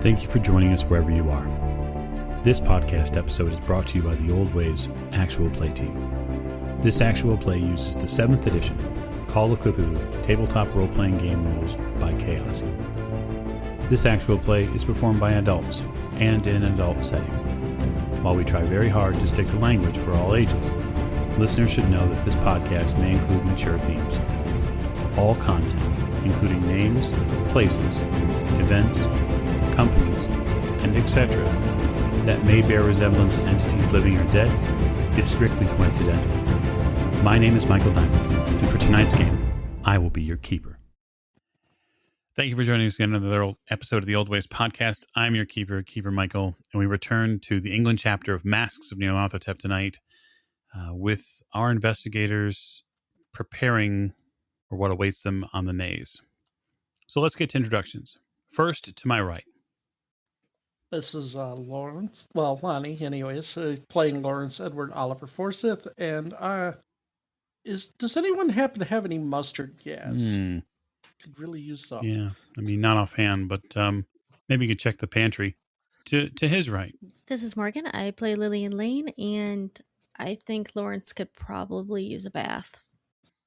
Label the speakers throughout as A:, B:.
A: Thank you for joining us wherever you are. This podcast episode is brought to you by the Old Ways Actual Play team. This actual play uses the 7th edition Call of Cthulhu tabletop role-playing game rules by Chaos. This actual play is performed by adults and in an adult setting. While we try very hard to stick to language for all ages, listeners should know that this podcast may include mature themes. All content, including names, places, events, companies, and etc., that may bear resemblance to entities living or dead, is strictly coincidental. My name is Michael Diamond, and for tonight's game, I will be your keeper. Thank you for joining us again on another episode of the Old Ways podcast. I'm your keeper, Keeper Michael, and we return to the England chapter of Masks of Nyarlathotep tonight with our investigators preparing for what awaits them on the naze. So let's get to introductions. First, to my right.
B: This is Lawrence, Lonnie anyways, playing Lawrence Edward Oliver Forsyth, and does anyone happen to have any mustard gas? Could really use some.
A: Yeah, I mean, not offhand, but maybe you could check the pantry. To his right.
C: This is Morgan. I play Lillian Lane, and I think Lawrence could probably use a bath.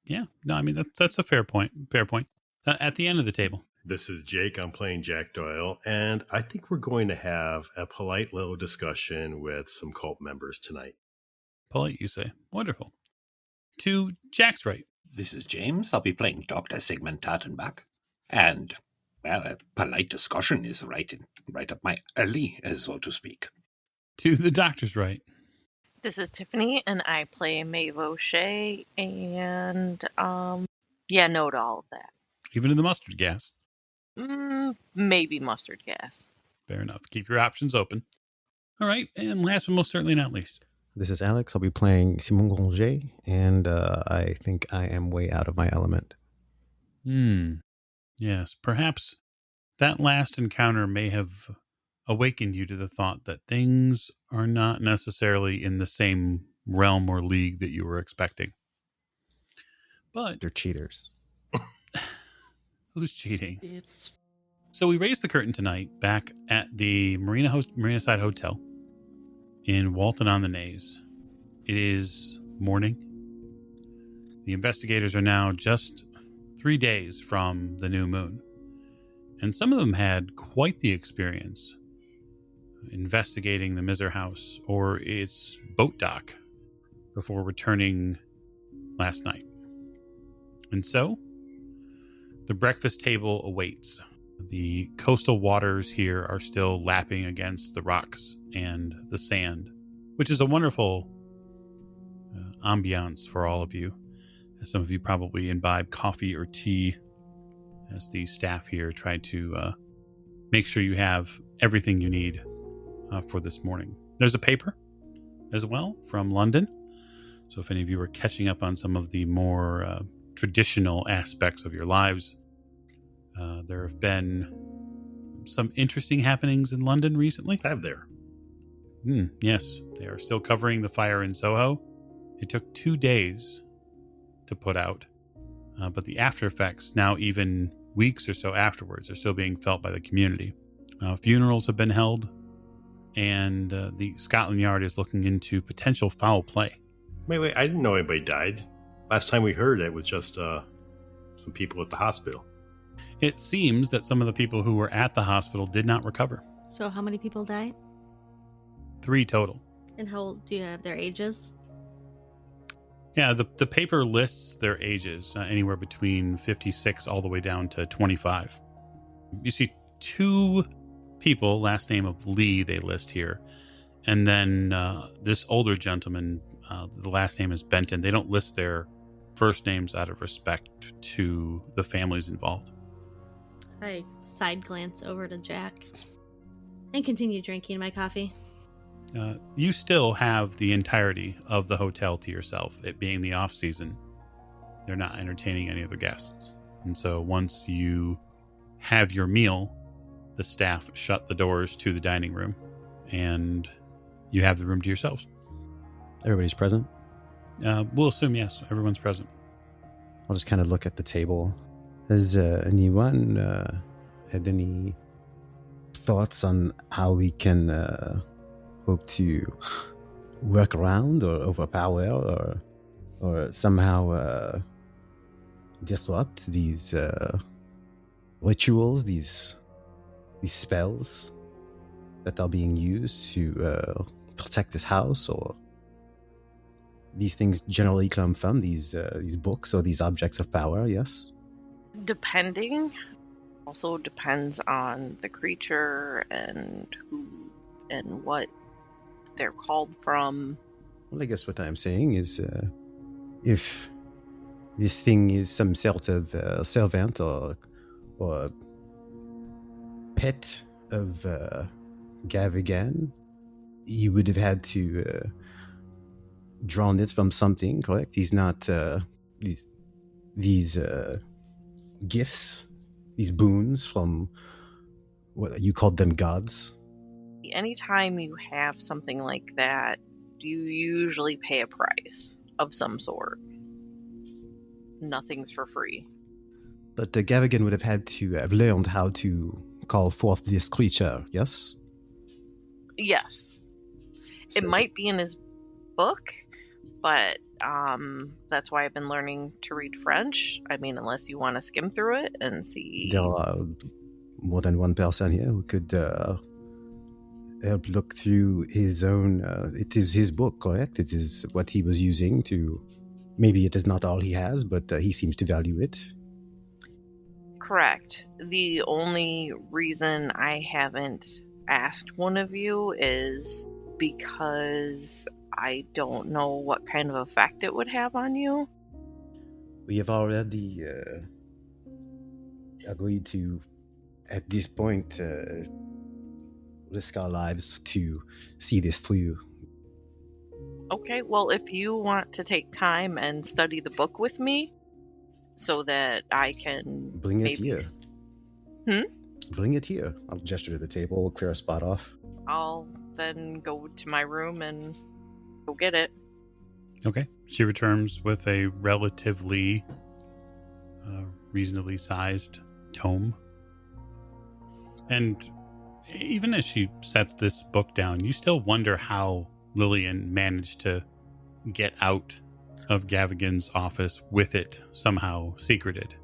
A: Yeah, no, I mean, that's a fair point. Fair point. At the end of the table.
D: This is Jake. I'm playing Jack Doyle, and I think we're going to have a polite little discussion with some cult members tonight.
A: Polite, you say. Wonderful. To Jack's right.
E: This is James. I'll be playing Dr. Sigmund Tartenbach. And, well, a polite discussion is right up my alley, so to speak.
A: To the doctor's right.
F: This is Tiffany, and I play Maeve O'Shea, and, no to all of that.
A: Even to the mustard gas.
F: Maybe mustard gas.
A: Fair enough. Keep your options open. All right, and last but most certainly not least.
G: This is Alex. I'll be playing Simon Granger, and I think I am way out of my element.
A: Yes, perhaps that last encounter may have awakened you to the thought that things are not necessarily in the same realm or league that you were expecting. But
G: they're cheaters.
A: Who's cheating? So we raised the curtain tonight back at the Marina Side Hotel in Walton on the Naze. It is morning. The investigators are now just 3 days from the new moon. And some of them had quite the experience investigating the Miser House or its boat dock before returning last night. And so, the breakfast table awaits. The coastal waters here are still lapping against the rocks and the sand, which is a wonderful ambiance for all of you. Some of you probably imbibe coffee or tea as the staff here try to make sure you have everything you need for this morning. There's a paper as well from London. So if any of you are catching up on some of the more traditional aspects of your lives, there have been some interesting happenings in London recently.
D: Have there?
A: Yes, they are still covering the fire in Soho. It took 2 days to put out, but the after effects, now even weeks or so afterwards, are still being felt by the community. Funerals have been held, and the Scotland Yard is looking into potential foul play.
D: Wait, I didn't know anybody died. Last time we heard it was just some people at the hospital.
A: It seems that some of the people who were at the hospital did not recover.
C: So how many people died?
A: 3 total.
C: And how old do you have their ages?
A: Yeah, the paper lists their ages, anywhere between 56 all the way down to 25. You see 2 people, last name of Lee, they list here. And then this older gentleman, the last name is Benton. They don't list their first names out of respect to the families involved.
C: I side glance over to Jack and continue drinking my coffee.
A: You still have the entirety of the hotel to yourself. It being the off season, they're not entertaining any of the guests. And so once you have your meal, the staff shut the doors to the dining room and you have the room to yourselves.
G: Everybody's present?
A: We'll assume yes, everyone's present.
G: I'll just kind of look at the table. Has anyone had any thoughts on how we can hope to work around or overpower or somehow disrupt these rituals, these spells that are being used to protect this house, or these things generally come from these books or these objects of power, yes?
F: Depending. Also depends on the creature and who and what they're called from.
G: Well, I guess what I'm saying is if this thing is some sort of servant or pet of Gavigan, he would have had to drawn it from something, correct? He's not these gifts, these boons from what you called them, gods.
F: Anytime you have something like that, you usually pay a price of some sort. Nothing's for free.
G: But Gavigan would have had to have learned how to call forth this creature, yes?
F: Yes. It might be in his book, but that's why I've been learning to read French. I mean, unless you want to skim through it and see.
G: There are more than one person here who could help look through his own. It is his book, correct? It is what he was using to. Maybe it is not all he has, but he seems to value it.
F: Correct. The only reason I haven't asked one of you is because I don't know what kind of effect it would have on you.
G: We have already agreed to, at this point, risk our lives to see this through.
F: Okay, well, if you want to take time and study the book with me so that I can
G: Bring it here. Bring it here. I'll gesture to the table, clear a spot off.
F: I'll then go to my room and go get it.
A: Okay. She returns with a relatively reasonably sized tome. And even as she sets this book down, you still wonder how Lillian managed to get out of Gavigan's office with it somehow secreted.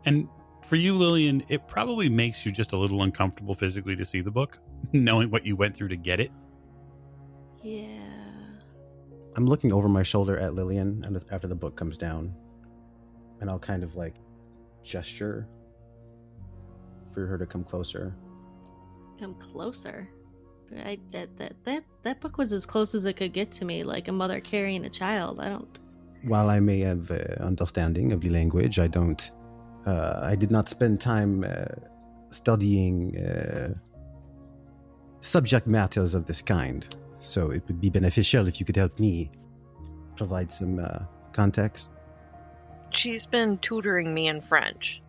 A: And for you, Lillian, it probably makes you just a little uncomfortable physically to see the book, knowing what you went through to get it.
C: Yeah.
G: I'm looking over my shoulder at Lillian and after the book comes down, and I'll kind of like gesture for her to come closer.
C: Come closer. That book was as close as it could get to me, like a mother carrying a child.
G: While I may have understanding of the language, I don't. I did not spend time studying subject matters of this kind, so it would be beneficial if you could help me provide some context.
F: She's been tutoring me in French.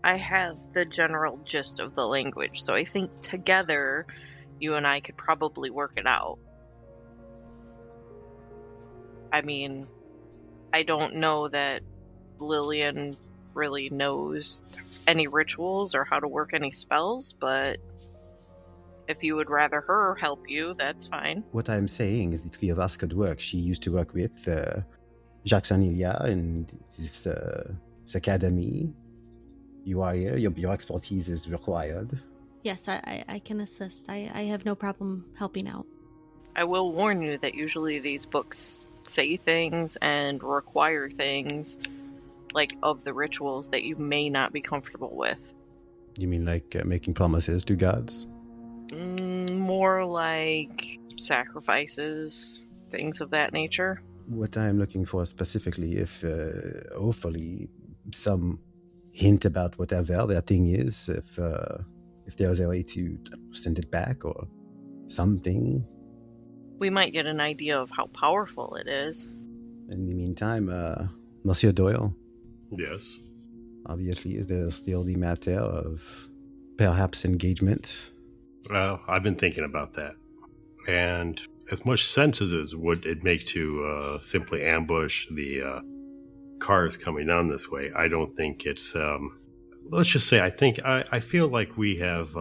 F: I have the general gist of the language, so I think together you and I could probably work it out. I mean, I don't know that Lillian really knows any rituals or how to work any spells, but if you would rather her help you, that's fine.
G: What I'm saying is the three of us could work. She used to work with Jacques and Ilya in this academy. You are here, your expertise is required.
C: Yes, I can assist. I have no problem helping out.
F: I will warn you that usually these books say things and require things like of the rituals that you may not be comfortable with.
G: You mean like making promises to gods?
F: More like sacrifices, things of that nature.
G: What I'm looking for specifically, if hopefully some hint about whatever that thing is, if there's a way to send it back or something.
F: We might get an idea of how powerful it is.
G: In the meantime, Monsieur Doyle.
D: Yes.
G: Obviously, is there still the matter of perhaps engagement?
D: I've been thinking about that. And as much sense as it would it make to simply ambush the cars coming down this way, I don't think it's let's just say I feel like we have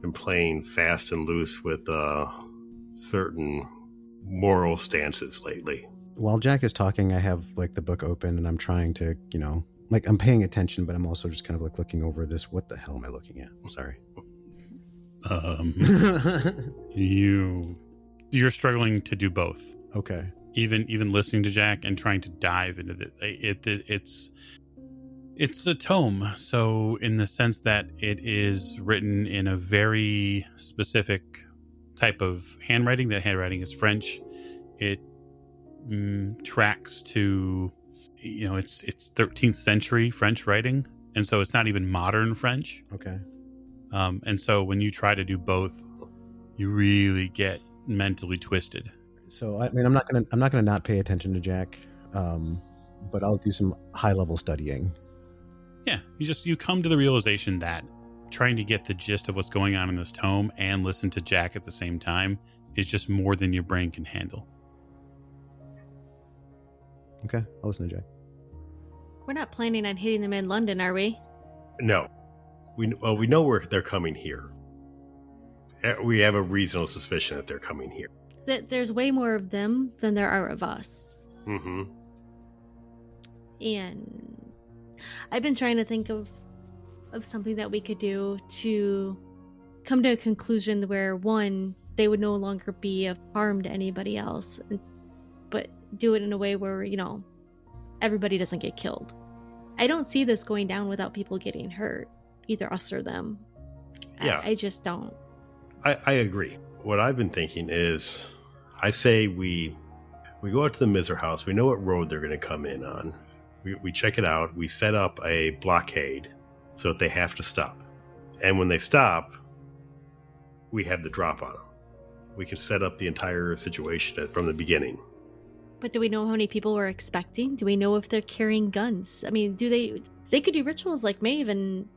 D: been playing fast and loose with certain moral stances lately.
G: While Jack is talking, I have like the book open and I'm trying to, like I'm paying attention, but I'm also just kind of like looking over this. What the hell am I looking at? I'm sorry.
A: You're struggling to do both.
G: Okay.
A: Even listening to Jack and trying to dive into it's a tome, so in the sense that it is written in a very specific type of handwriting. That handwriting is French. It tracks to, it's 13th century French writing, and so it's not even modern French.
G: Okay.
A: And so when you try to do both, you really get mentally twisted.
G: So I mean, I'm not gonna not pay attention to Jack, but I'll do some high level studying.
A: Yeah, you come to the realization that trying to get the gist of what's going on in this tome and listen to Jack at the same time is just more than your brain can handle.
G: Okay, I'll listen to Jack.
C: We're not planning on hitting them in London, are we?
D: No. We know where they're coming here. We have a reasonable suspicion that they're coming here.
C: There's way more of them than there are of us.
D: Mm-hmm.
C: And I've been trying to think of something that we could do to come to a conclusion where, one, they would no longer be of harm to anybody else, but do it in a way where, everybody doesn't get killed. I don't see this going down without people getting hurt, either us or them.
D: Yeah.
C: I just don't.
D: I agree. What I've been thinking is, I say we go out to the Miser house. We know what road they're going to come in on. We check it out. We set up a blockade so that they have to stop. And when they stop, we have the drop on them. We can set up the entire situation from the beginning.
C: But do we know how many people we're expecting? Do we know if they're carrying guns? I mean, they could do rituals like Meave, and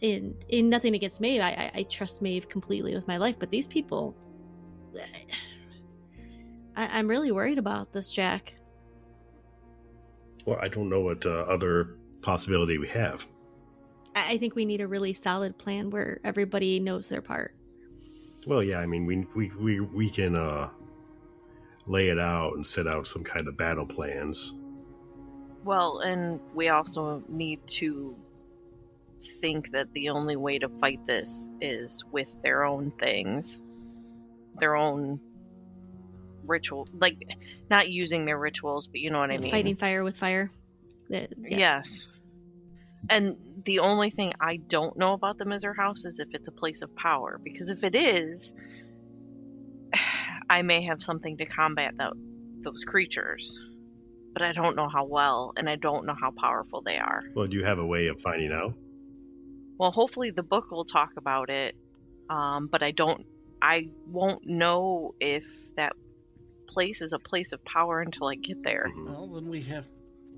C: in nothing against Meave. I trust Meave completely with my life, but these people, I'm really worried about this, Jack.
D: Well, I don't know what other possibility we have.
C: I think we need a really solid plan where everybody knows their part.
D: Well, yeah, I mean, we can lay it out and set out some kind of battle plans.
F: Well, and we also need to think that the only way to fight this is with their own things, their own ritual, like not using their rituals, but you know what I mean.
C: Fighting fire with fire. Yeah.
F: Yes. And the only thing I don't know about the Miser house is if it's a place of power, because if it is, I may have something to combat those creatures, but I don't know how well, and I don't know how powerful they are.
D: Well, do you have a way of finding out?
F: Well, hopefully the book will talk about it, but I won't know if that place is a place of power until I get there.
D: Mm-hmm.
B: Well, then we have...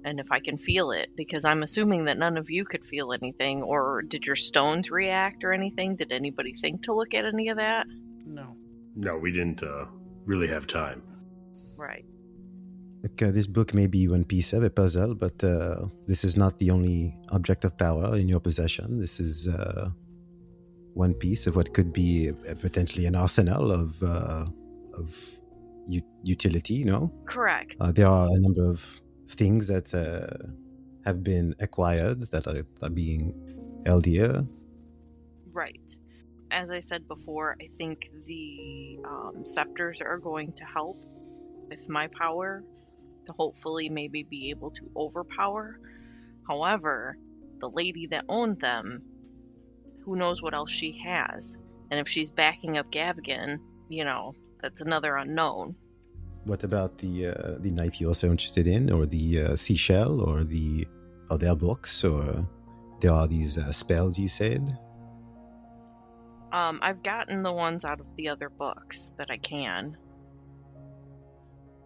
F: And if I can feel it, because I'm assuming that none of you could feel anything, or did your stones react or anything? Did anybody think to look at any of that?
B: No.
D: No, we didn't really have time.
F: Right.
G: Okay, this book may be one piece of a puzzle, but this is not the only object of power in your possession. This is one piece of what could be potentially an arsenal of utility,
F: Correct.
G: There are a number of things that have been acquired that are being held here.
F: Right. As I said before, I think the scepters are going to help with my power to hopefully maybe be able to overpower. However, the lady that owned them, who knows what else she has? And if she's backing up Gavigan, that's another unknown.
G: What about the knife you're also interested in, or the seashell, or are there books, or there are these spells you said?
F: I've gotten the ones out of the other books that I can.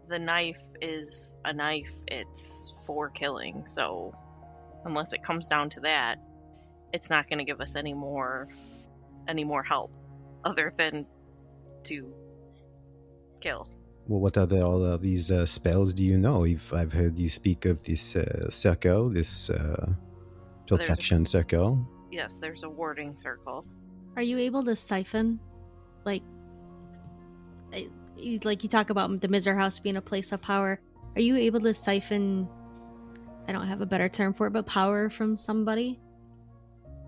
F: The knife is a knife. It's for killing, so unless it comes down to that, it's not going to give us any more help other than to kill.
G: Well, what are all of these spells do you know? I've heard you speak of this circle, this protection circle.
F: Yes, there's a warding circle.
C: Are you able to siphon, like you talk about the Miser House being a place of power? Are you able to siphon, I don't have a better term for it, but power from somebody?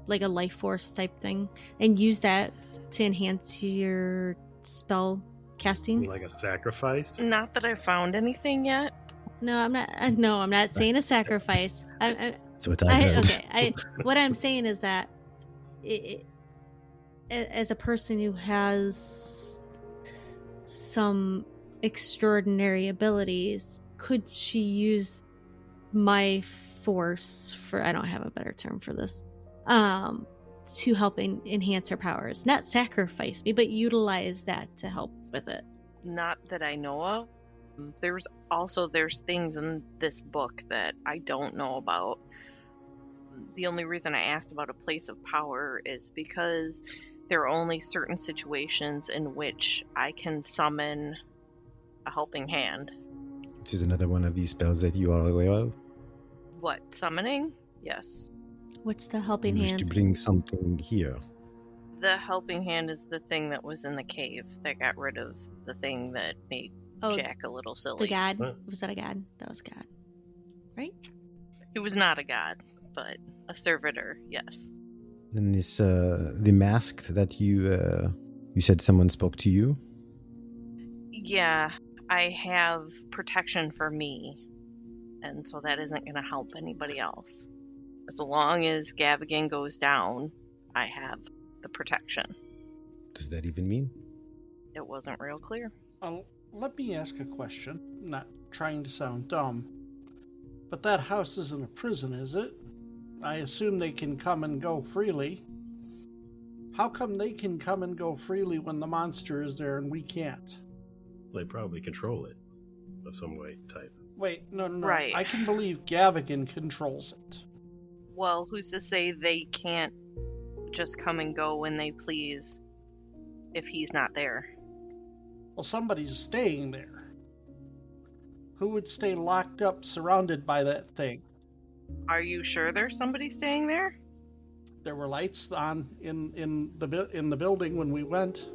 C: Like a life force type thing, and use that to enhance your spell casting?
D: Like a sacrifice?
F: Not that I've found anything yet.
C: No, I'm not. No, I'm not saying a sacrifice.
G: That's what I heard.
C: Okay. What I'm saying is that as a person who has some extraordinary abilities, could she use my force for? I don't have a better term for this. To help enhance her powers, not sacrifice me, but utilize that to help with it.
F: Not that I know of. There's things in this book that I don't know about. The only reason I asked about a place of power is because there are only certain situations in which I can summon a helping hand.
G: This is another one of these spells that you are aware of.
F: What, summoning? Yes.
C: What's the helping
G: You wish
C: hand?
G: to bring something here.
F: The helping hand is the thing that was in the cave that got rid of the thing that made Jack a little silly.
C: The god?
D: What?
C: Was that a god? That was god. Right?
F: He was not a god, but a servitor, yes.
G: And this, the mask that you said someone spoke to you?
F: Yeah, I have protection for me, and so that isn't going to help anybody else. As long as Gavigan goes down, I have the protection.
G: What does that even mean?
F: It wasn't real clear.
B: Let me ask a question. Not trying to sound dumb, but that house isn't a prison, is it? I assume they can come and go freely. How come they can come and go freely when the monster is there and we can't?
D: They probably control it of some way, type.
B: Wait, no.
F: Right.
B: I can believe Gavigan controls it.
F: Well, who's to say they can't just come and go when they please if he's not there?
B: Well, somebody's staying there. Who would stay locked up, surrounded by that thing?
F: Are you sure there's somebody staying there?
B: There were lights on in the building when we went.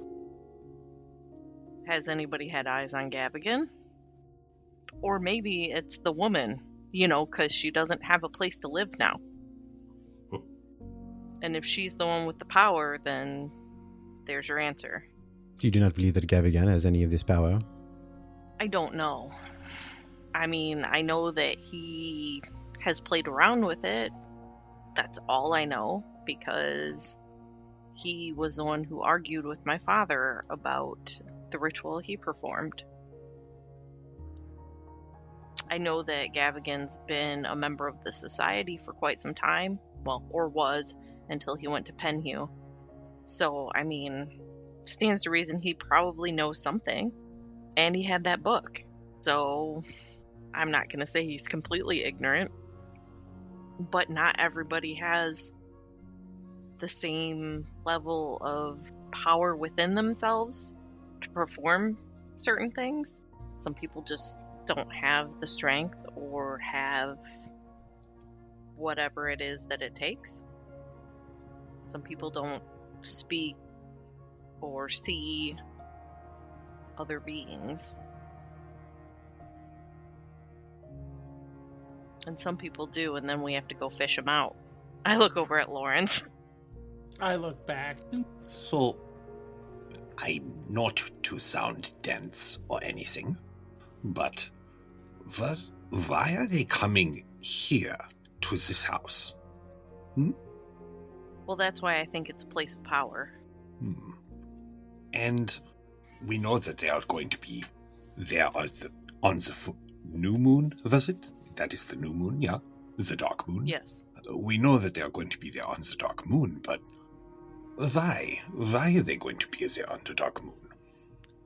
F: Has anybody had eyes on Gavigan? Or maybe it's the woman, because she doesn't have a place to live now. And if she's the one with the power, then there's your answer.
G: You do not believe that Gavigan has any of this power?
F: I don't know. I mean, I know that he has played around with it. That's all I know, because he was the one who argued with my father about the ritual he performed. I know that Gavigan's been a member of the society for quite some time. Well, or was, until he went to Penhew. So, I mean, stands to reason he probably knows something. And he had that book. So, I'm not going to say he's completely ignorant. But not everybody has the same level of power within themselves to perform certain things. Some people just don't have the strength or have whatever it is that it takes. Some people don't speak or see other beings. And some people do, and then we have to go fish them out. I look over at Lawrence.
B: I look back.
E: So, I'm not to sound dense or anything, but why are they coming here to this house?
F: Well, that's why I think it's a place of power.
E: And we know that they are going to be there on the new moon, was it? That is the new moon, yeah? The dark moon?
F: Yes.
E: We know that they are going to be there on the dark moon, but why? Why are they going to be there on the dark moon?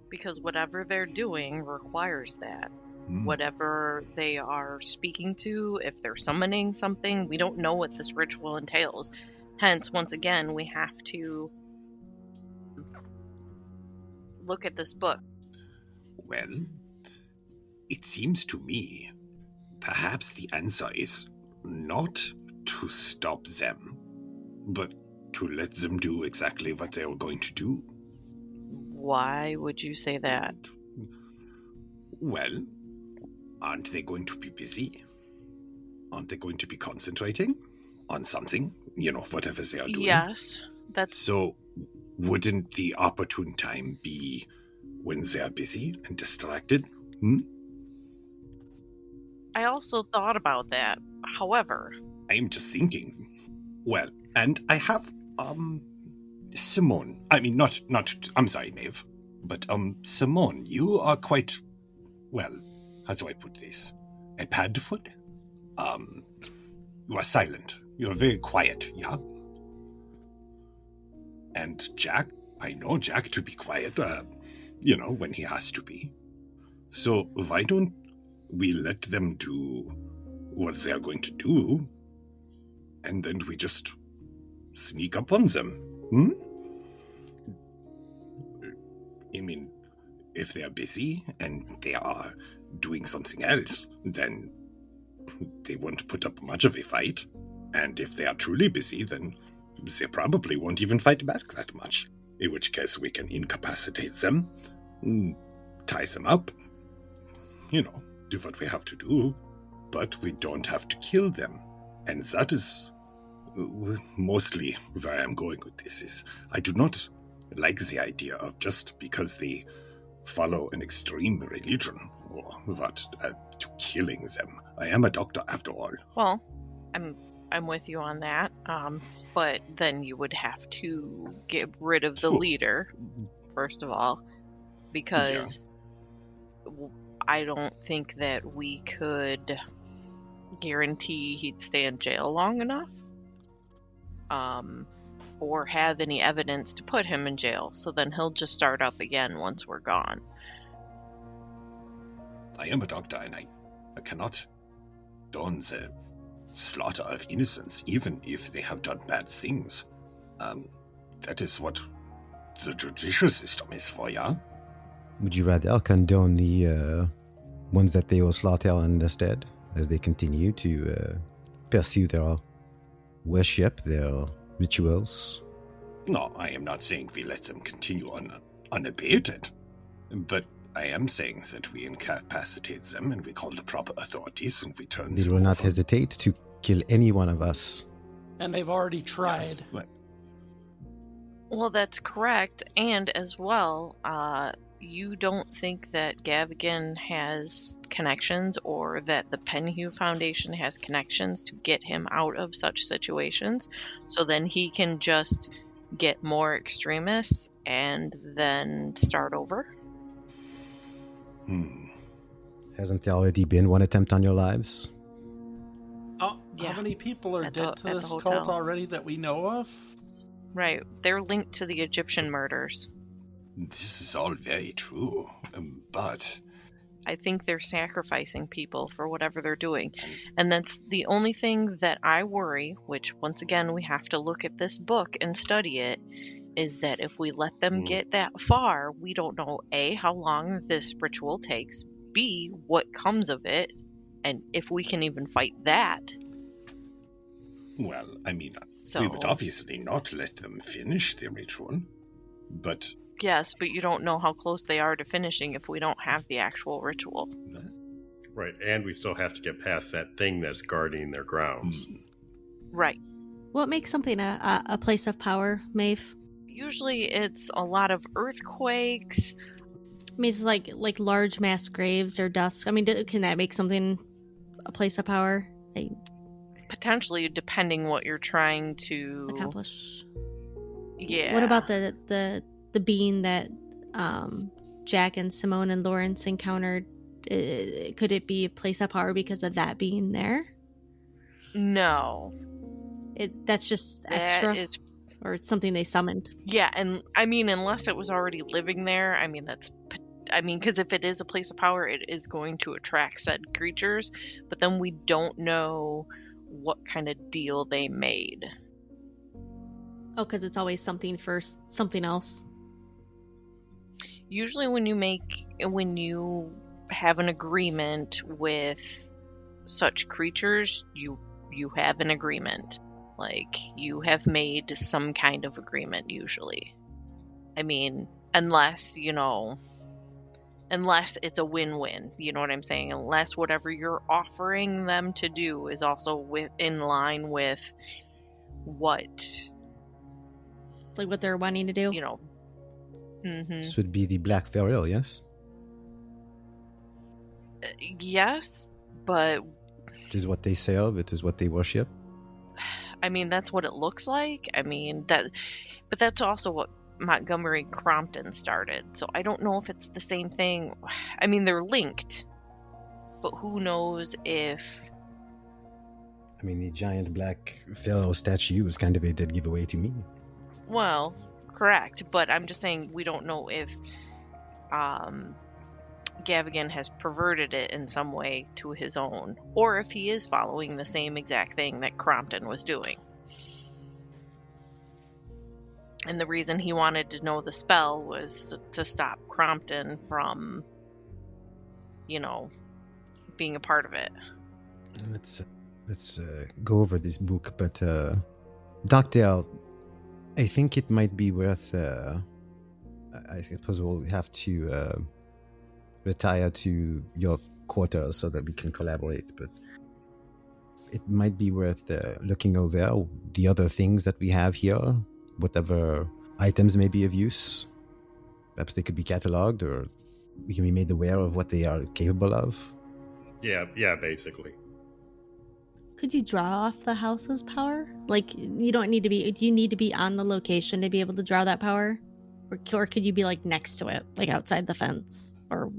F: Because whatever they're doing requires that. Whatever they are speaking to, if they're summoning something, we don't know what this ritual entails. Hence, once again, we have to look at this book.
E: Well, it seems to me perhaps the answer is not to stop them, but to let them do exactly what they were going to do.
F: Why would you say that?
E: Well, aren't they going to be busy? Aren't they going to be concentrating on something? Whatever they are doing.
F: Yes, that's...
E: So, wouldn't the opportune time be when they are busy and distracted?
F: I also thought about that. However,
E: I'm just thinking. Well, and I have, Simone. I mean, not, I'm sorry, Maeve. But, Simone, you are quite, well, how do I put this? A padfoot? You are silent. You are very quiet, yeah? And Jack, I know Jack to be quiet, when he has to be. So why don't we let them do what they are going to do, and then we just sneak up on them? I mean, if they are busy and they are doing something else, then they won't put up much of a fight. And if they are truly busy, then they probably won't even fight back that much. In which case we can incapacitate them, tie them up, do what we have to do. But we don't have to kill them. And that is mostly where I'm going with this. Is I do not like the idea of just because they follow an extreme religion or what, to killing them. I am a doctor after all.
F: Well, I'm with you on that. But then you would have to get rid of the leader, first of all, because I don't think that we could guarantee he'd stay in jail long enough, or have any evidence to put him in jail. So then he'll just start up again once we're gone.
E: I am a doctor, and I cannot condone the slaughter of innocents, even if they have done bad things. That is what the judicial system is for, yeah?
G: Would you rather condone the ones that they will slaughter instead, as they continue to pursue their worship, their rituals?
E: No, I am not saying we let them continue unabated, but I am saying that we incapacitate them and we call the proper authorities and we turn them
G: They will not hesitate to kill any one of us.
B: And they've already tried.
E: Yes,
F: Well, that's correct. And as well, you don't think that Gavigan has connections or that the Penhew Foundation has connections to get him out of such situations. So then he can just get more extremists and then start over.
G: Hasn't there already been one attempt on your lives?
B: How
F: Yeah.
B: many people are
F: At
B: dead
F: the-
B: to
F: at the
B: this
F: hotel.
B: cult already that we know of?
F: Right. They're linked to the Egyptian murders.
E: This is all very true, but
F: I think they're sacrificing people for whatever they're doing. And that's the only thing that I worry, which once again we have to look at this book and study it, is that if we let them get that far, we don't know A, how long this ritual takes, B, what comes of it, and if we can even fight that.
E: well, I mean,
F: So,
E: we would obviously not let them finish the ritual, but
F: yes, but you don't know how close they are to finishing if we don't have the actual ritual.
D: Right, and we still have to get past that thing that's guarding their grounds.
F: Right.
C: What makes something a place of power, Maeve?
F: Usually it's a lot of earthquakes.
C: I mean, it's like large mass graves or deaths. I mean, can that make something a place of power?
F: Potentially, depending what you're trying to
C: Accomplish.
F: Yeah.
C: What about the being that Jack and Simone and Lawrence encountered? Could it be a place of power because of that being there?
F: No.
C: That's just extra,
F: That is,
C: or it's something they summoned.
F: yeah, and I mean, unless it was already living there, I mean, because if it is a place of power, it is going to attract said creatures, but then we don't know what kind of deal they made.
C: Oh, because it's always something for something else.
F: Usually when you have an agreement with such creatures, you have an agreement. Like, you have made some kind of agreement usually. I mean, unless it's a win-win, you know what I'm saying? Unless whatever you're offering them to do is also in line with what,
C: Like what they're wanting to do.
G: This would be the Black Pharaoh, yes?
F: Yes, but
G: It is what they serve, it is what they worship.
F: I mean, that's what it looks like. I mean, but that's also what Montgomery Crompton started. So I don't know if it's the same thing. I mean, they're linked, but who knows if...
G: I mean, the giant Black Pharaoh statue was kind of a dead giveaway to me.
F: Well, correct, but I'm just saying we don't know if Gavigan has perverted it in some way to his own, or if he is following the same exact thing that Crompton was doing. And the reason he wanted to know the spell was to stop Crompton from, being a part of it.
G: Let's go over this book, but Doctor, I think it might be worth. I suppose we'll have to retire to your quarters so that we can collaborate. But it might be worth looking over the other things that we have here, whatever items may be of use. Perhaps they could be cataloged, or we can be made aware of what they are capable of.
D: Yeah, basically.
C: Could you draw off the house's power? Like, you don't need to be... Do you need to be on the location to be able to draw that power? Or could you be, like, next to it? Like, outside the fence? Or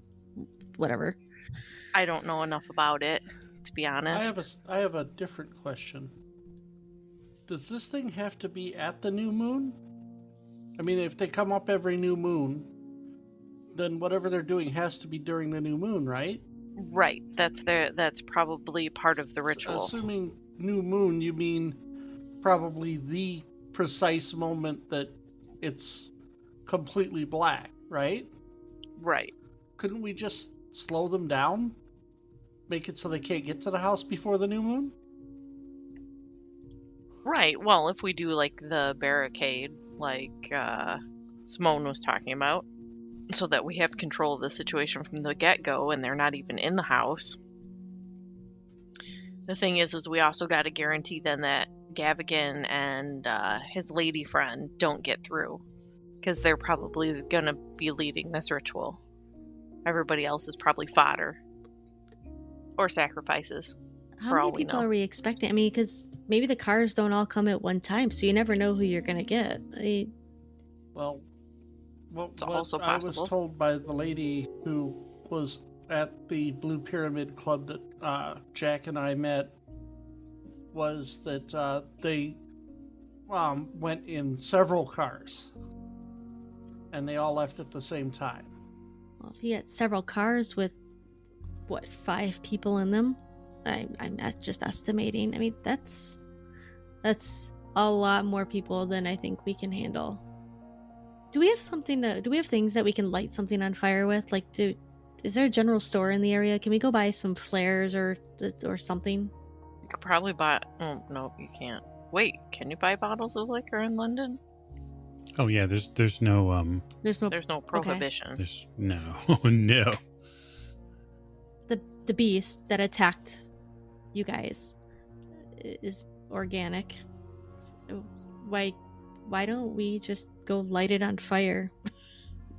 C: whatever?
F: I don't know enough about it, to be honest.
B: I have a different question. Does this thing have to be at the new moon? I mean, if they come up every new moon, then whatever they're doing has to be during the new moon, right?
F: Right. That's probably part of the ritual.
B: Assuming new moon, you mean probably the precise moment that it's completely black, right?
F: Right.
B: Couldn't we just slow them down? Make it so they can't get to the house before the new moon?
F: Right. Well, if we do, like, the barricade, like Simone was talking about, so that we have control of the situation from the get-go and they're not even in the house. The thing is we also got to guarantee then that Gavigan and his lady friend don't get through, because they're probably going to be leading this ritual. Everybody else is probably fodder or sacrifices.
C: How many people are we expecting? I mean, because maybe the cars don't all come at one time, so you never know who you're going to get.
B: Well,
F: it's also possible.
B: I was told by the lady who was at the Blue Pyramid Club that Jack and I met was that they went in several cars, and they all left at the same time.
C: Well, if you had several cars with, 5 people in them? I'm just estimating. I mean, that's a lot more people than I think we can handle. Do we have things that we can light something on fire with? Like, is there a general store in the area? Can we go buy some flares or something?
F: You could probably buy... Oh, no, you can't. Wait, can you buy bottles of liquor in London?
A: Oh, yeah, there's no...
C: There's no
F: prohibition.
C: Okay.
A: There's no. No.
C: The beast that attacked you guys is organic. Why don't we just go light it on fire?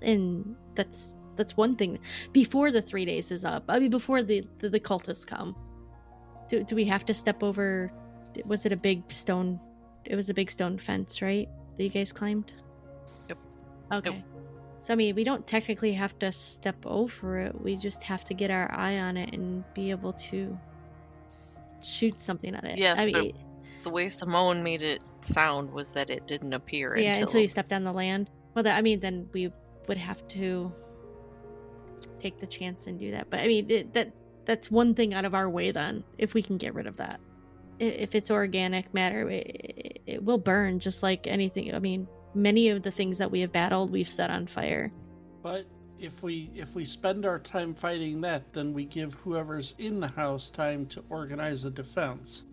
C: And that's one thing. Before the 3 days is up. I mean, before the cultists come. Do we have to step over? Was it a big stone? It was a big stone fence, right? That you guys climbed?
F: Yep.
C: Okay.
F: Yep.
C: So, I mean, we don't technically have to step over it. We just have to get our eye on it and be able to shoot something at it.
F: Yes,
C: I mean,
F: the way Simone made it sound was that it didn't appear
C: until you stepped on the land. Well, then we would have to take the chance and do that. But, I mean, that's one thing out of our way then, if we can get rid of that. If it's organic matter, it will burn just like anything. I mean, many of the things that we have battled, we've set on fire.
B: But if we spend our time fighting that, then we give whoever's in the house time to organize a defense.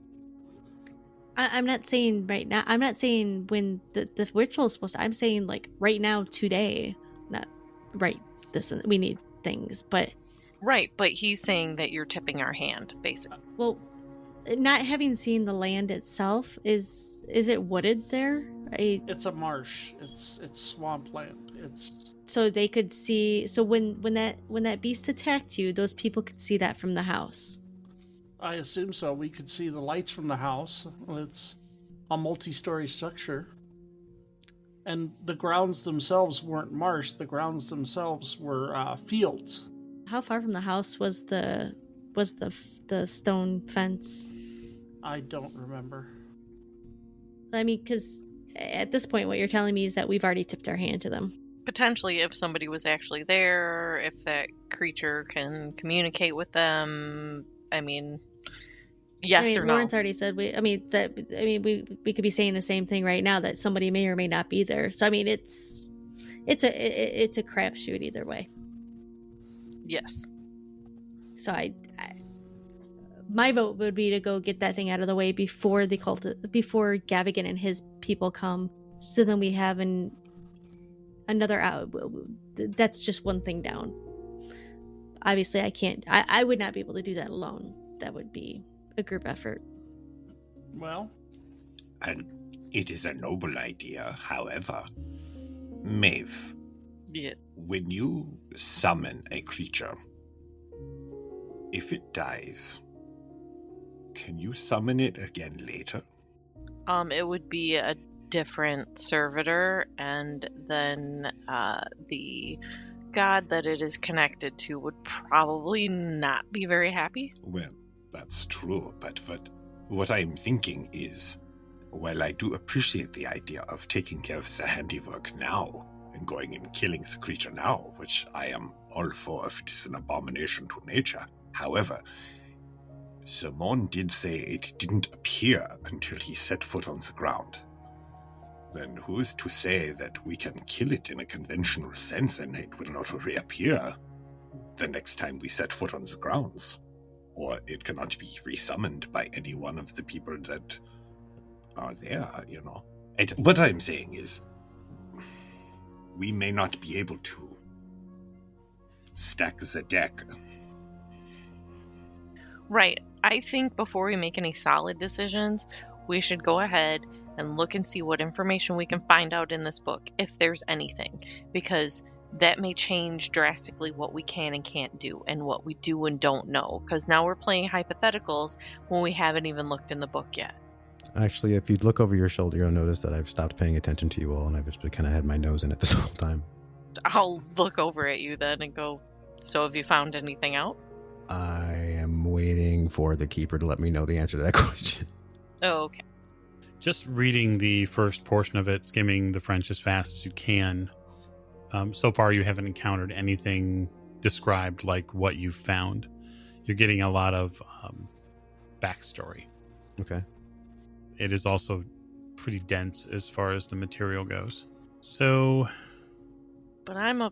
C: I'm not saying right now. I'm not saying when the ritual is supposed to. I'm saying like right now, today. Not right. We need things, but
F: Right, but he's saying that you're tipping our hand, basically.
C: well, not having seen the land itself, is it wooded there?
B: It's a marsh. It's swampland.
C: So they could see. So when that beast attacked you, those people could see that from the house.
B: I assume so. We could see the lights from the house. It's a multi-story structure. And the grounds themselves weren't marsh. The grounds themselves were fields.
C: How far from the house was the stone fence?
B: I don't remember.
C: I mean, because at this point, what you're telling me is that we've already tipped our hand to them.
F: Potentially, if somebody was actually there, if that creature can communicate with them. I mean, yes or no?
C: Lawrence already said we could be saying the same thing right now, that somebody may or may not be there. So I mean, it's a crapshoot either way.
F: Yes.
C: So my vote would be to go get that thing out of the way before before Gavigan and his people come. So then we have another out. That's just one thing down. Obviously, I can't. I would not be able to do that alone. That would be a group effort.
B: Well,
E: And it is a noble idea, however. Maeve,
F: Yeah.
E: when you summon a creature, if it dies, can you summon it again later?
F: It would be a different servitor, and then the god that it is connected to would probably not be very happy.
E: Well, that's true, but what I'm thinking is, while I do appreciate the idea of taking care of the handiwork now, and going and killing the creature now, which I am all for if it is an abomination to nature, however, Simone did say it didn't appear until he set foot on the ground. Then who's to say that we can kill it in a conventional sense and it will not reappear the next time we set foot on the grounds? Or it cannot be resummoned by any one of the people that are there, you know. What I'm saying is, we may not be able to stack the deck.
F: Right. I think before we make any solid decisions, we should go ahead and look and see what information we can find out in this book, if there's anything, because that may change drastically what we can and can't do and what we do and don't know, because now we're playing hypotheticals when we haven't even looked in the book yet.
G: Actually, if you look over your shoulder, you'll notice that I've stopped paying attention to you all, and I've just kind of had my nose in it this whole time.
F: I'll look over at you then and go, so have you found anything out?
G: I am waiting for the keeper to let me know the answer to that question.
F: Oh, okay.
A: Just reading the first portion of it, skimming the French as fast as you can. So far, you haven't encountered anything described like what you've found. You're getting a lot of backstory.
G: Okay.
A: It is also pretty dense as far as the material goes. So,
F: But I'm a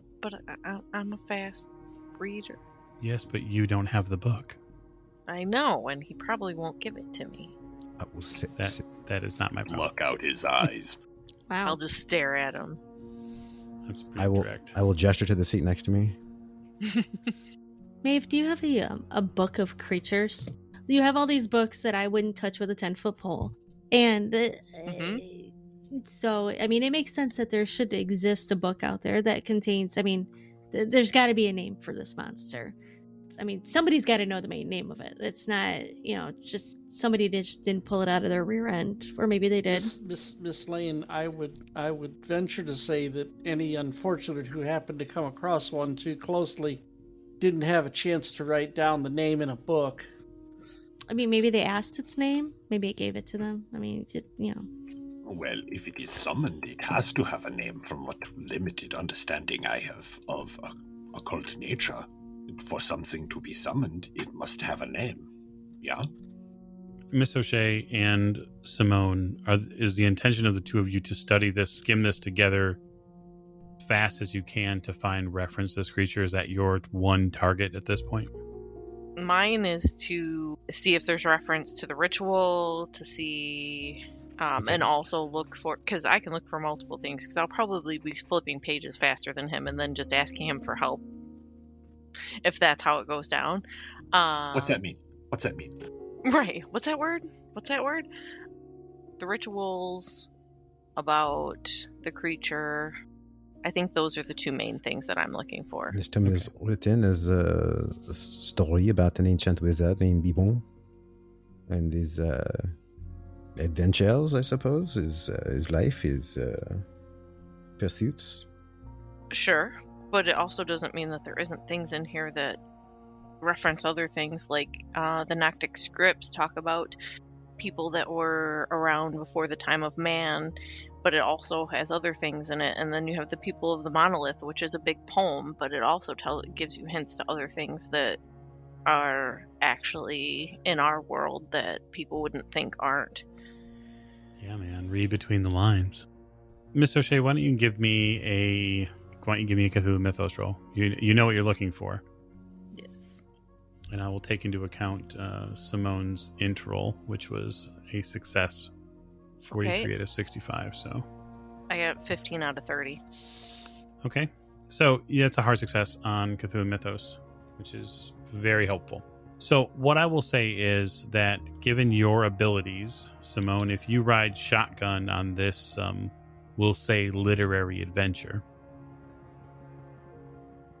F: fast reader.
A: yes, but you don't have the book.
F: I know, and he probably won't give it to me.
G: I will sit.
A: That is not my problem.
E: Pluck out his eyes.
C: Wow.
F: I'll just stare at him.
A: That's pretty direct.
G: I will gesture to the seat next to me.
C: Maeve, do you have a book of creatures? You have all these books that I wouldn't touch with a 10-foot pole. And so, I mean, it makes sense that there should exist a book out there that contains, I mean, there's got to be a name for this monster. I mean, somebody's got to know the main name of it. It's not, just somebody just didn't pull it out of their rear end, or maybe they did.
B: Miss Lane, I would venture to say that any unfortunate who happened to come across one too closely didn't have a chance to write down the name in a book.
C: I mean, maybe they asked its name. Maybe it gave it to them. I mean,
E: Well, if it is summoned, it has to have a name from what limited understanding I have of occult nature. For something to be summoned, it must have a name. Yeah?
A: Miss O'Shea and Simone, is the intention of the two of you to study this, skim this together fast as you can to find reference to this creature? Is that your one target at this point?
F: Mine is to see if there's reference to the ritual, to see, and also look for, because I can look for multiple things, because I'll probably be flipping pages faster than him and then just asking him for help, if that's how it goes down.
E: What's that mean? What's that mean?
F: Right. What's that word? The rituals, about the creature. I think those are the two main things that I'm looking for.
G: This tome is written as a story about an ancient wizard named Bibon and his adventures, I suppose, his life, his pursuits.
F: Sure, but it also doesn't mean that there isn't things in here that reference other things, like the Noctic scripts talk about people that were around before the time of man, but it also has other things in it. And then you have the people of the monolith, which is a big poem, but it also gives you hints to other things that are actually in our world that people wouldn't think aren't.
A: Yeah, man, read between the lines. Miss O'Shea, why don't you give me a Cthulhu Mythos roll? You know what you're looking for.
F: Yes.
A: And I will take into account Simone's int roll, which was a success. 43 out of 65, so.
F: I got 15 out of 30.
A: Okay. So, yeah, it's a hard success on Cthulhu Mythos, which is very helpful. So, what I will say is that given your abilities, Simone, if you ride shotgun on this, we'll say, literary adventure,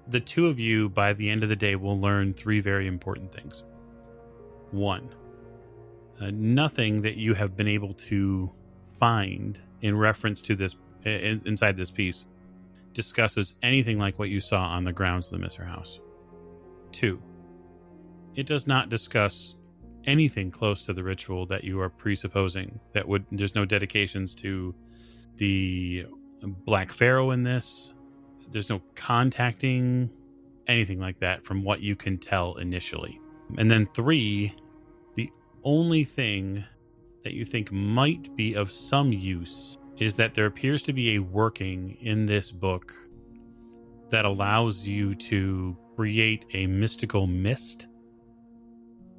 A: the two of you, by the end of the day, will learn three very important things. One, nothing that you have been able to find in reference to this inside this piece discusses anything like what you saw on the grounds of the Miser House. Two, it does not discuss anything close to the ritual that you are presupposing. There's no dedications to the Black Pharaoh in this. There's no contacting, anything like that from what you can tell initially. And then three, the only thing that you think might be of some use is that there appears to be a working in this book that allows you to create a mystical mist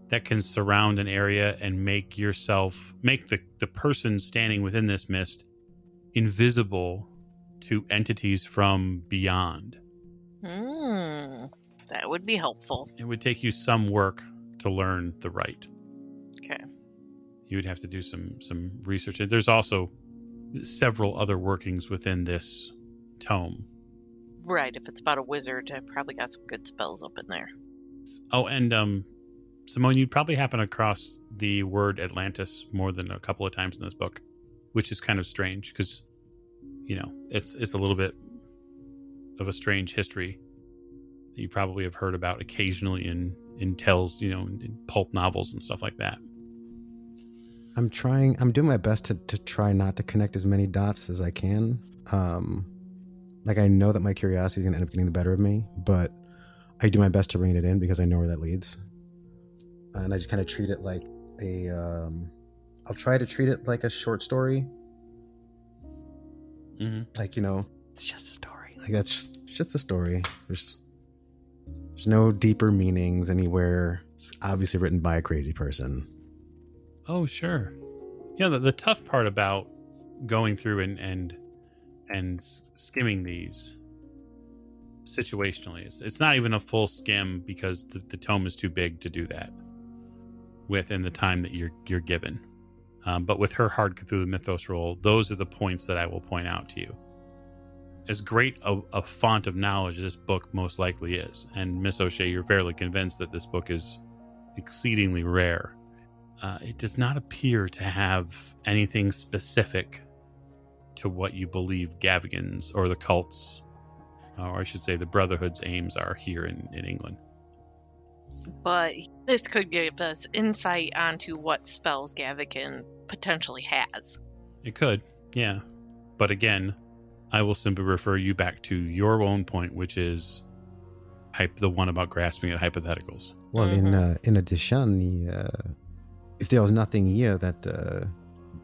A: that can surround an area and make the person standing within this mist invisible to entities from beyond.
F: That would be helpful.
A: It would take you some work to learn the rite.
F: Okay.
A: You would have to do some research. And there's also several other workings within this tome.
F: Right, if it's about a wizard, I probably got some good spells up in there.
A: Oh, and Simone, you'd probably happen across the word Atlantis more than a couple of times in this book, which is kind of strange because, it's a little bit of a strange history that you probably have heard about occasionally in tales, in pulp novels and stuff like that.
G: I'm doing my best to try not to connect as many dots as I can. I know that my curiosity is going to end up getting the better of me, but I do my best to rein it in because I know where that leads. And I just kind of treat it like I'll try to treat it like a short story. Mm-hmm. It's just a story. That's just a story. There's no deeper meanings anywhere. It's obviously written by a crazy person.
A: Oh, sure. Yeah, the tough part about going through and skimming these situationally it's not even a full skim because the tome is too big to do that within the time that you're given. But with her hard Cthulhu Mythos roll, those are the points that I will point out to you. As great a font of knowledge as this book most likely is, and Miss O'Shea, you're fairly convinced that this book is exceedingly rare. It does not appear to have anything specific to what you believe Gavigan's or the cult's, or I should say the Brotherhood's aims are here in England.
F: But this could give us insight onto what spells Gavigan potentially has.
A: It could, yeah. But again, I will simply refer you back to your own point, which is the one about grasping at hypotheticals.
G: Well, in addition, if there was nothing here that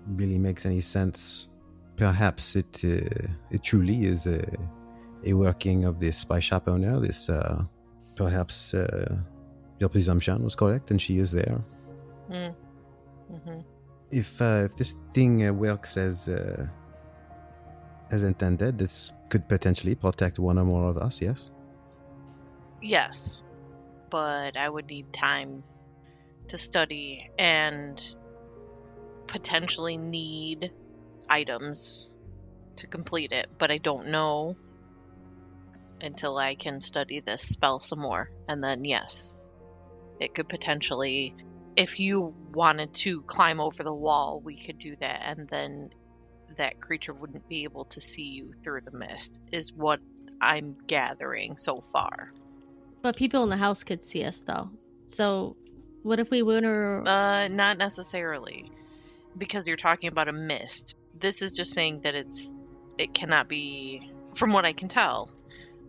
G: really makes any sense, perhaps it truly is a working of this spy shop owner. This perhaps your presumption was correct, and she is there.
F: Mm-hmm.
G: If this thing works as intended, this could potentially protect one or more of us, yes?
F: Yes, but I would need time to study and potentially need items to complete it, but I don't know until I can study this spell some more. And then, yes, it could potentially, if you wanted to climb over the wall, we could do that, and then that creature wouldn't be able to see you through the mist, is what I'm gathering so far.
C: But people in the house could see us, though. So, what if we went or...
F: Not necessarily, because you're talking about a mist. This is just saying that it cannot be, from what I can tell,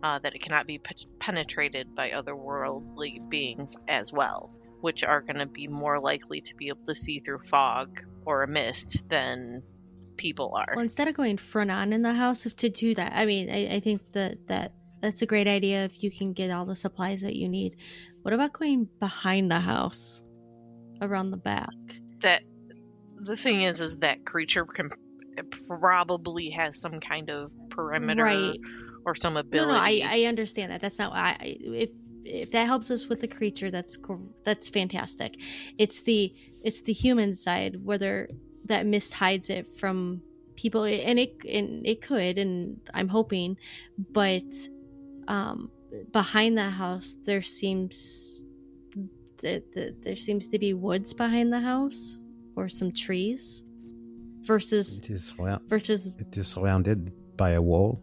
F: that it cannot be penetrated by otherworldly beings as well, which are going to be more likely to be able to see through fog or a mist than people are.
C: Well, instead of going front on in the house, to do that, I mean, I think that's a great idea if you can get all the supplies that you need. What about going behind the house, around the back?
F: That the thing is that creature probably has some kind of perimeter,
C: right,
F: or some ability.
C: No, I understand that. That's not if that helps us with the creature, that's fantastic. It's the human side, whether that mist hides it from people, and it could, and I'm hoping, but behind the house there seems to be woods behind the house, or some trees, versus
G: it is surrounded by a wall.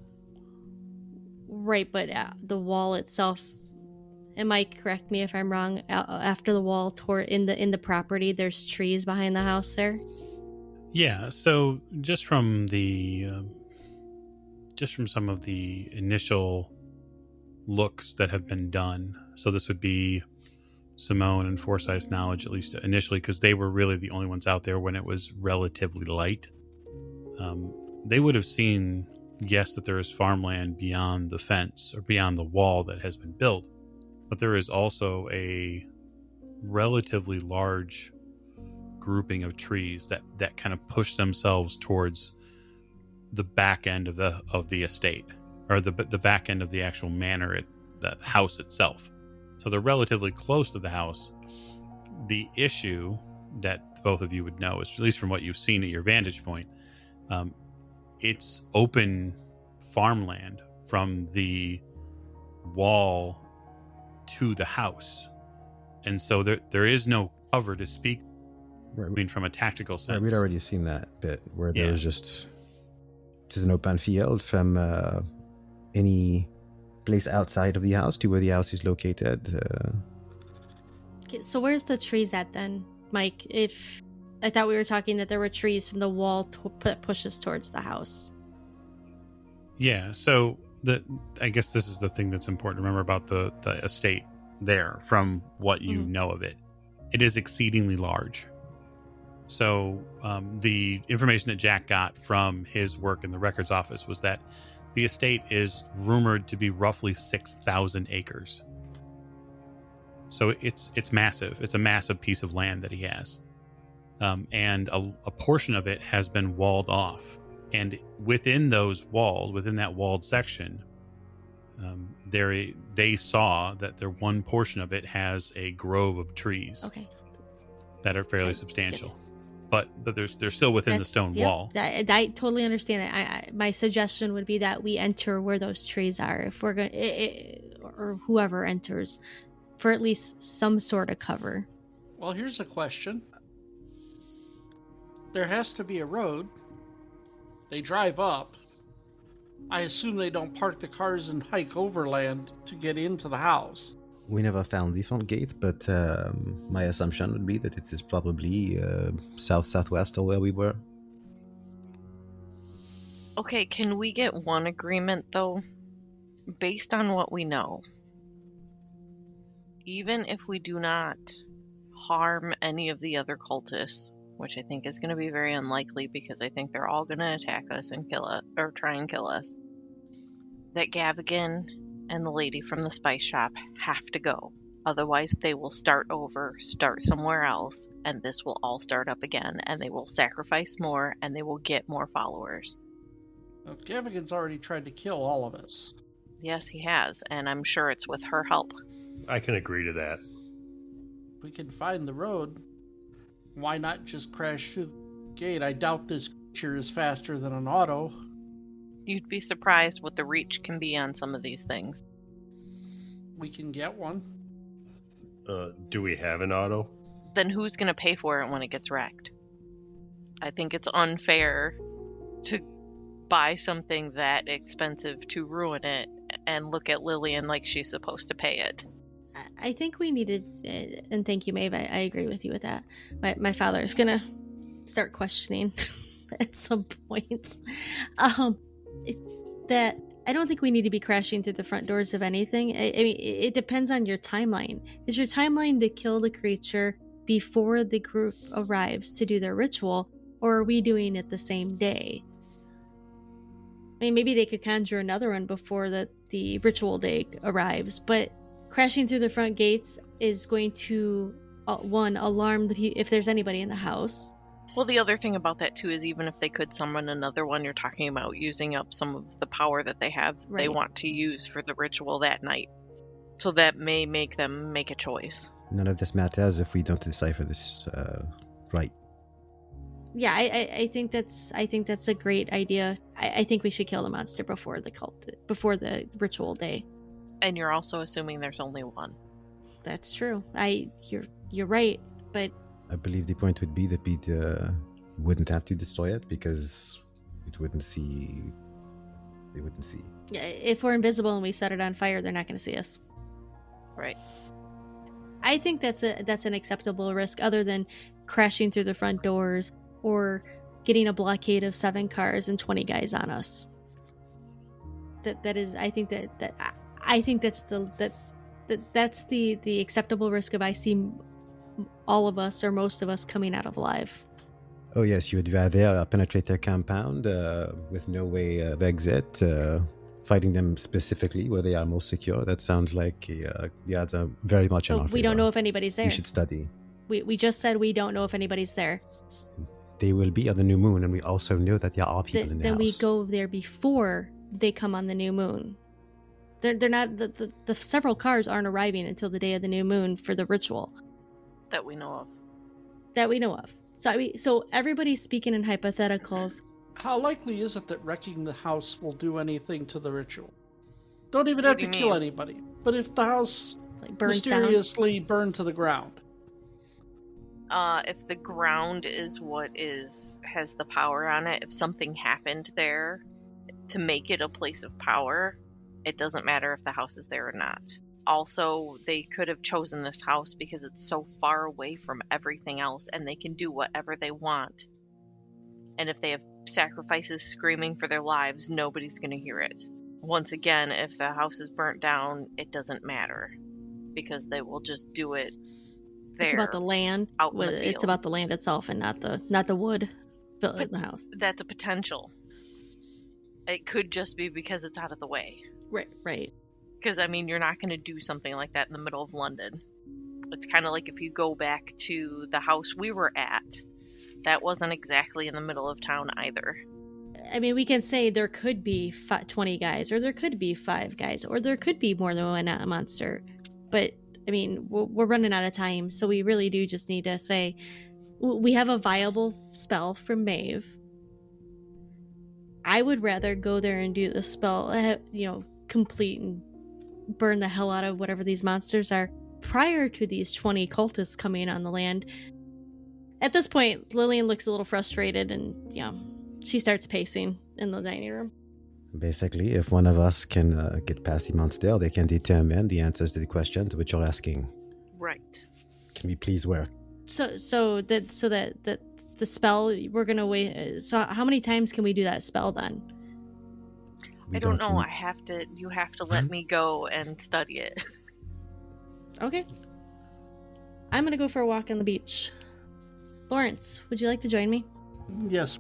C: Right, but the wall itself, am I correct me if I'm wrong, after the wall in the property there's trees behind the house there?
A: Yeah, so just from some of the initial looks that have been done, so this would be Simone and Forsyth's knowledge, at least initially, because they were really the only ones out there when it was relatively light. They would have seen, yes, that there is farmland beyond the fence or beyond the wall that has been built, but there is also a relatively large grouping of trees that kind of push themselves towards the back end of the estate, or the back end of the actual manor, the house itself. So they're relatively close to the house. The issue that both of you would know is, at least from what you've seen at your vantage point, it's open farmland from the wall to the house, and so there is no cover to speak.
G: Right.
A: I mean, from a tactical sense.
G: Right, we'd already seen that bit where there was just an open field from any place outside of the house to where the house is located.
C: Okay, so where's the trees at then, Mike? If I thought we were talking that there were trees from the wall that pushes towards the house.
A: Yeah, so I guess this is the thing that's important to remember about the estate there, from what you know of it. It is exceedingly large. So the information that Jack got from his work in the records office was that the estate is rumored to be roughly 6,000 acres. So it's massive. It's a massive piece of land that he has. And a portion of it has been walled off. And within those walls, within that walled section, they saw that one portion of it has a grove of trees that are fairly substantial. But they're still within the stone wall.
C: I totally understand that. My suggestion would be that we enter where those trees are, if we're going, or whoever enters, for at least some sort of cover.
B: Well, here's a question. There has to be a road. They drive up. I assume they don't park the cars and hike overland to get into the house.
G: We never found the front gate, but my assumption would be that it is probably southwest of where we were.
F: Okay, can we get one agreement, though? Based on what we know, even if we do not harm any of the other cultists, which I think is going to be very unlikely because I think they're all going to attack us and kill us, or try and kill us, that Gavigan and the lady from the spice shop have to go. Otherwise, they will start over, start somewhere else, and this will all start up again, and they will sacrifice more, and they will get more followers.
B: Well, Gavigan's already tried to kill all of us.
F: Yes, he has, and I'm sure it's with her help.
D: I can agree to that.
B: We can find the road. Why not just crash through the gate? I doubt this creature is faster than an auto.
F: You'd be surprised what the reach can be on some of these things.
B: We can get one.
D: Do we have an auto?
F: Then who's going to pay for it when it gets wrecked? I think it's unfair to buy something that expensive to ruin it and look at Lillian like she's supposed to pay it.
C: I think we needed, and thank you, Maeve, I agree with you with that. My father's going to start questioning at some point. That I don't think we need to be crashing through the front doors of anything. I mean, it depends on your timeline. Is your timeline to kill the creature before the group arrives to do their ritual, or are we doing it the same day? I mean, maybe they could conjure another one before the ritual day arrives, but crashing through the front gates is going to, one, alarm if there's anybody in the house.
F: Well, the other thing about that, too, is even if they could summon another one, you're talking about using up some of the power that they have they want to use for the ritual that night. So that may make them make a choice.
G: None of this matters if we don't decipher this right.
C: Yeah, I think that's a great idea. I think we should kill the monster before the ritual day.
F: And you're also assuming there's only one.
C: That's true. You're right, but
G: I believe the point would be that we wouldn't have to destroy it because they wouldn't see.
C: Yeah, if we're invisible and we set it on fire, they're not going to see us.
F: Right.
C: I think that's an acceptable risk, other than crashing through the front doors or getting a blockade of 7 cars and 20 guys on us. I think that's the acceptable risk of I see all of us or most of us coming out of alive.
G: Oh yes, you would rather penetrate their compound with no way of exit, fighting them specifically where they are most secure. That sounds like the odds are very much in our favor.
C: We don't know if anybody's there.
G: We should study.
C: We just said we don't know if anybody's there.
G: They will be on the new moon, and we also know that there are people in the house.
C: Then we go there before they come on the new moon. They're not the several cars aren't arriving until the day of the new moon for the ritual.
F: That we know of. So everybody's speaking in hypotheticals.
B: How likely is it that wrecking the house will do anything to the ritual? Don't even have to kill anybody. But if the house
C: burns
B: mysteriously burned to the ground.
F: If the ground is what has the power on it, if something happened there to make it a place of power, it doesn't matter if the house is there or not. Also, they could have chosen this house because it's so far away from everything else and they can do whatever they want. And if they have sacrifices screaming for their lives, nobody's going to hear it. Once again, if the house is burnt down, it doesn't matter because they will just do it there.
C: It's about the land. It's about the land itself and not the wood built in the house.
F: That's a potential. It could just be because it's out of the way.
C: Right.
F: Because, I mean, you're not going to do something like that in the middle of London. It's kind of like if you go back to the house we were at, that wasn't exactly in the middle of town either.
C: I mean, we can say there could be 20 guys, or there could be 5 guys, or there could be more than one monster. But, I mean, we're running out of time, so we really do just need to say, we have a viable spell from Maeve. I would rather go there and do the spell, complete and burn the hell out of whatever these monsters are prior to these 20 cultists coming on the land. At this point, Lillian looks a little frustrated and, she starts pacing in the dining room.
G: Basically, if one of us can get past the monster, they can determine the answers to the questions which you're asking.
F: Right.
G: Can we please work?
C: So that the spell, we're going to wait. So how many times can we do that spell then?
F: I don't know. You have to let me go and study it.
C: Okay. I'm going to go for a walk on the beach. Lawrence, would you like to join me?
B: Yes.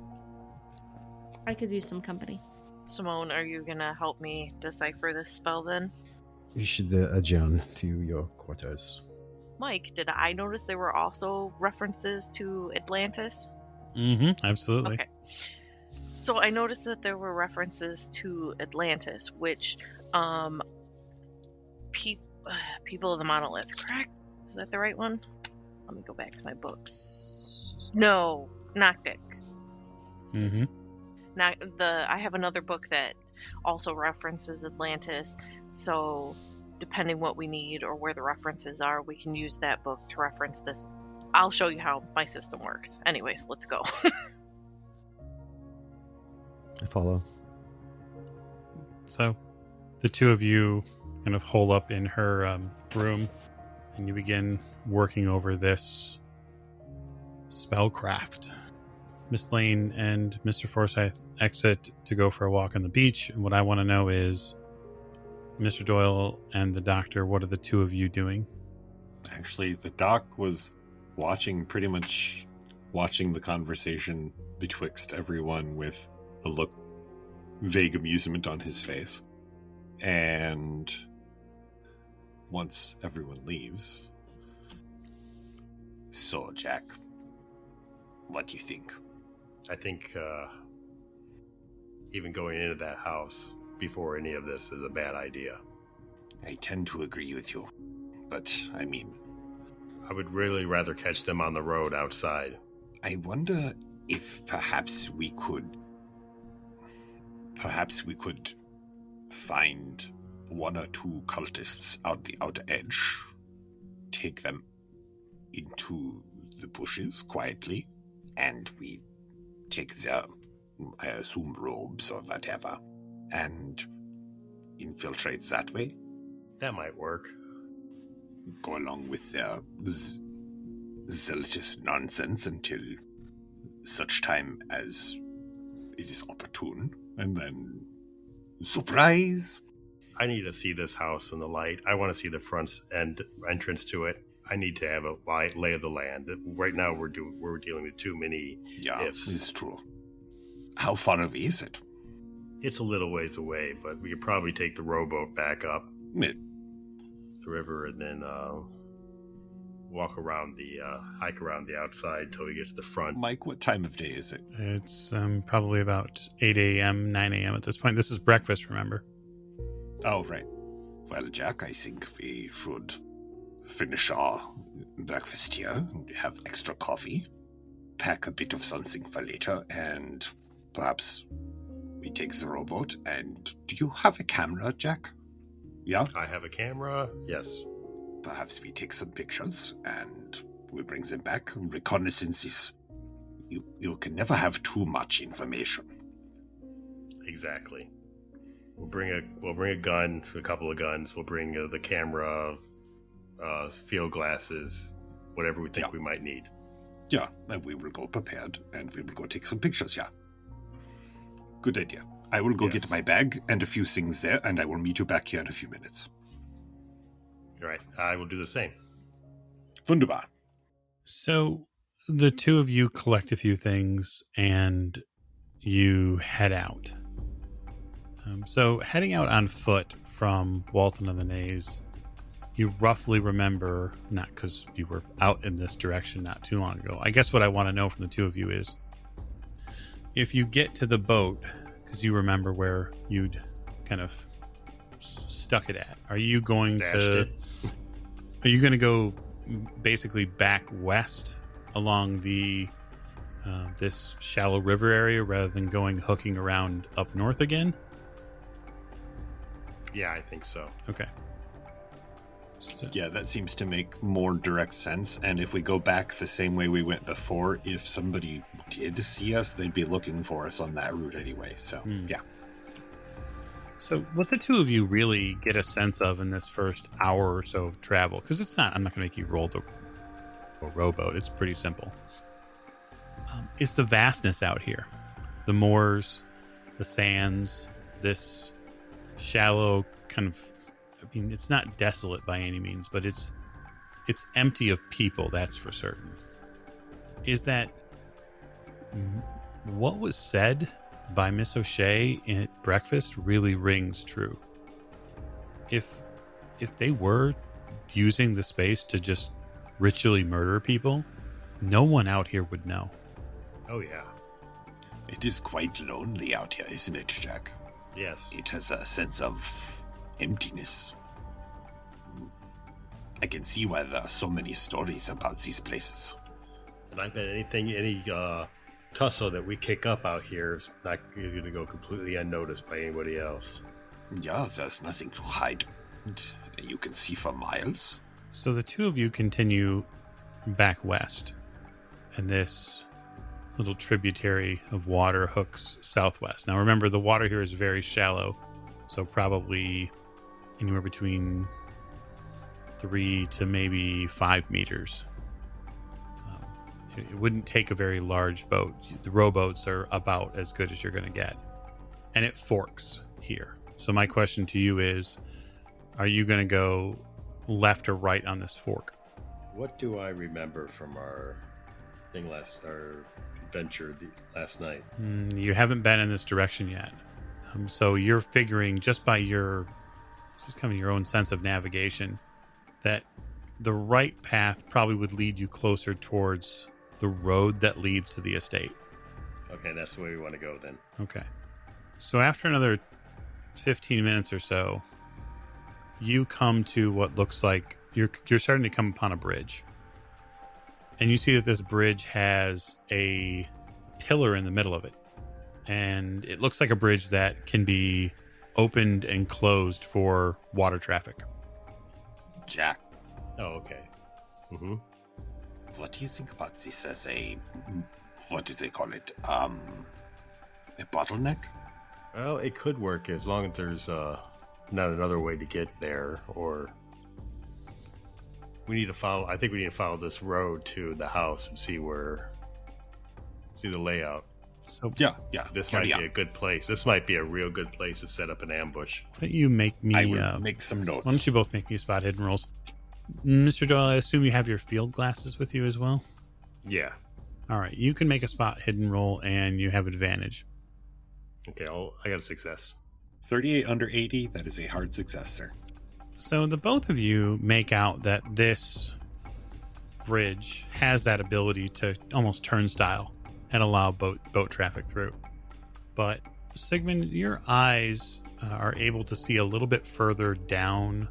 C: I could use some company.
F: Simone, are you going to help me decipher this spell then?
G: You should adjourn to your quarters.
F: Mike, did I notice there were also references to Atlantis?
A: Absolutely.
F: Okay. So I noticed that there were references to Atlantis, which people of the monolith, correct? Is that the right one? Let me go back to my books. No, Noctic. I have another book that also references Atlantis, so depending what we need or where the references are, we can use that book to reference this. I'll show you how my system works. Anyways, let's go.
G: I follow.
A: So the two of you kind of hole up in her room, and you begin working over this spellcraft. Miss Lane and Mr. Forsyth exit to go for a walk on the beach, and what I want to know is, Mr. Doyle and the doctor, what are the two of you doing?
E: Actually, the doc was pretty much watching the conversation betwixt everyone with a look, vague amusement on his face. And once everyone leaves... So, Jack, what do you think?
D: I think even going into that house before any of this is a bad idea.
E: I tend to agree with you, but I mean...
D: I would really rather catch them on the road outside.
E: I wonder if perhaps we could find one or two cultists out the outer edge, take them into the bushes quietly, and we take their, I assume, robes or whatever, and infiltrate that way.
D: That might work.
E: Go along with their zealotous nonsense until such time as it is opportune, and then surprise!
D: I need to see this house in the light. I want to see the front end entrance to it. I need to have a lay of the land. Right now, we're dealing with too many ifs.
E: It's true. How far away is it?
D: It's a little ways away, but we could probably take the rowboat back up the river and then hike around the outside till we get to the front.
E: Mike, what time of day is it?
A: It's probably about 8 a.m., 9 a.m. at this point. This is breakfast, remember?
E: Oh, right. Well, Jack, I think we should finish our breakfast here, have extra coffee, pack a bit of something for later, and perhaps we take the rowboat. And do you have a camera, Jack? Yeah?
D: I have a camera, yes.
E: Perhaps we take some pictures and we bring them back. Reconnaissance is... You can never have too much information.
D: Exactly. We'll bring a gun, a couple of guns. We'll bring the camera, field glasses, whatever we think we might need.
E: Yeah, and we will go prepared, and we will go take some pictures, yeah. Good idea. I will go get my bag and a few things there, and I will meet you back here in a few minutes.
D: All right, I will do the same.
E: Wunderbar.
A: So the two of you collect a few things, and you head out. So heading out on foot from Walton of the Naze, you roughly remember, not because you were out in this direction not too long ago. I guess what I want to know from the two of you is, if you get to the boat, because you remember where you'd kind of stuck it at, are you going to go basically back west along the this shallow river area rather than hooking around up north again?
D: Yeah, I think so.
A: Okay.
E: Yeah, that seems to make more direct sense. And if we go back the same way we went before, if somebody did see us, they'd be looking for us on that route anyway. So, yeah.
A: So what the two of you really get a sense of in this first hour or so of travel, because I'm not going to make you roll the rowboat. It's pretty simple. It's the vastness out here. The moors, the sands, this shallow kind of, I mean, it's not desolate by any means, but it's empty of people, that's for certain. Is that what was said by Miss O'Shea at breakfast really rings true? If if they were using the space to just ritually murder people, no one out here would know.
D: Oh, yeah.
E: It is quite lonely out here, isn't it, Jack?
D: Yes.
E: It has a sense of emptiness. I can see why there are so many stories about these places.
D: And I bet any tussle that we kick up out here is not going to go completely unnoticed by anybody else.
E: Yeah, there's nothing to hide. And you can see for miles.
A: So the two of you continue back west, and this little tributary of water hooks southwest. Now remember, the water here is very shallow, so probably anywhere between 3 to maybe 5 meters. It wouldn't take a very large boat. The rowboats are about as good as you're going to get. And it forks here. So my question to you is, are you going to go left or right on this fork?
D: What do I remember from our adventure last night?
A: You haven't been in this direction yet. So you're figuring, just by your own sense of navigation, that the right path probably would lead you closer towards the road that leads to the estate.
D: Okay, that's the way we want to go then.
A: Okay. So after another 15 minutes or so, you come to what looks like you're starting to come upon a bridge. And you see that this bridge has a pillar in the middle of it. And it looks like a bridge that can be opened and closed for water traffic.
E: Jack,
D: Oh, okay. Mm-hmm.
E: what do you think about this as what do they call it? A bottleneck?
D: Well, it could work as long as there's not another way to get there, or we need to follow. I think we need to follow this road to the house and see the layout.
A: So
E: Yeah.
D: This might be a good place. This might be a real good place to set up an ambush.
A: why don't you make me...
E: I will make some notes.
A: Why don't you both make me spot hidden rolls? Mr. Doyle, I assume you have your field glasses with you as well?
D: Yeah.
A: All right, you can make a spot hidden roll, and you have advantage.
D: Okay, I got a success.
E: 38 under 80, that is a hard success, sir.
A: So the both of you make out that this bridge has that ability to almost turnstile and allow boat traffic through. But Sigmund, your eyes are able to see a little bit further down,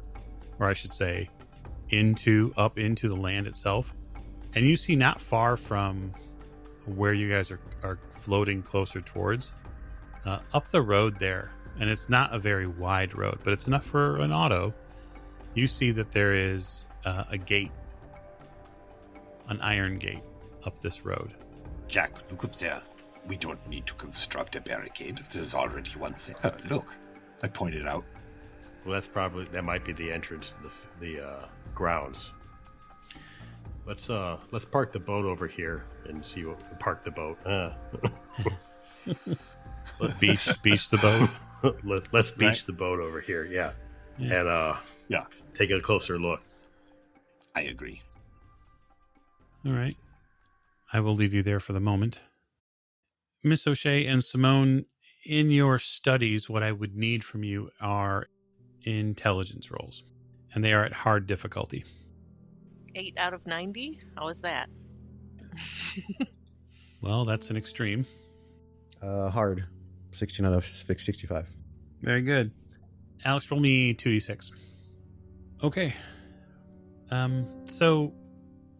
A: or I should say up into the land itself, and you see not far from where you guys are floating closer towards, up the road there, and it's not a very wide road, but it's enough for an auto. You see that there is a gate, an iron gate up this road.
E: Jack, look up there. We don't need to construct a barricade. There's already one there. Look, I pointed out.
D: Well, that might be the entrance to the grounds. Let's park the boat over here and see what park the boat.
A: Let's beach the boat.
D: Let's beach the boat over here. Yeah. And take a closer look.
E: I agree.
A: All right. I will leave you there for the moment. Miss O'Shea and Simone, in your studies, what I would need from you are intelligence rolls, and they are at hard difficulty.
F: 8 out of 90? How is that?
A: Well, that's an extreme.
G: Hard. 16 out of 65.
A: Very good. Alex, roll me 2d6. Okay. So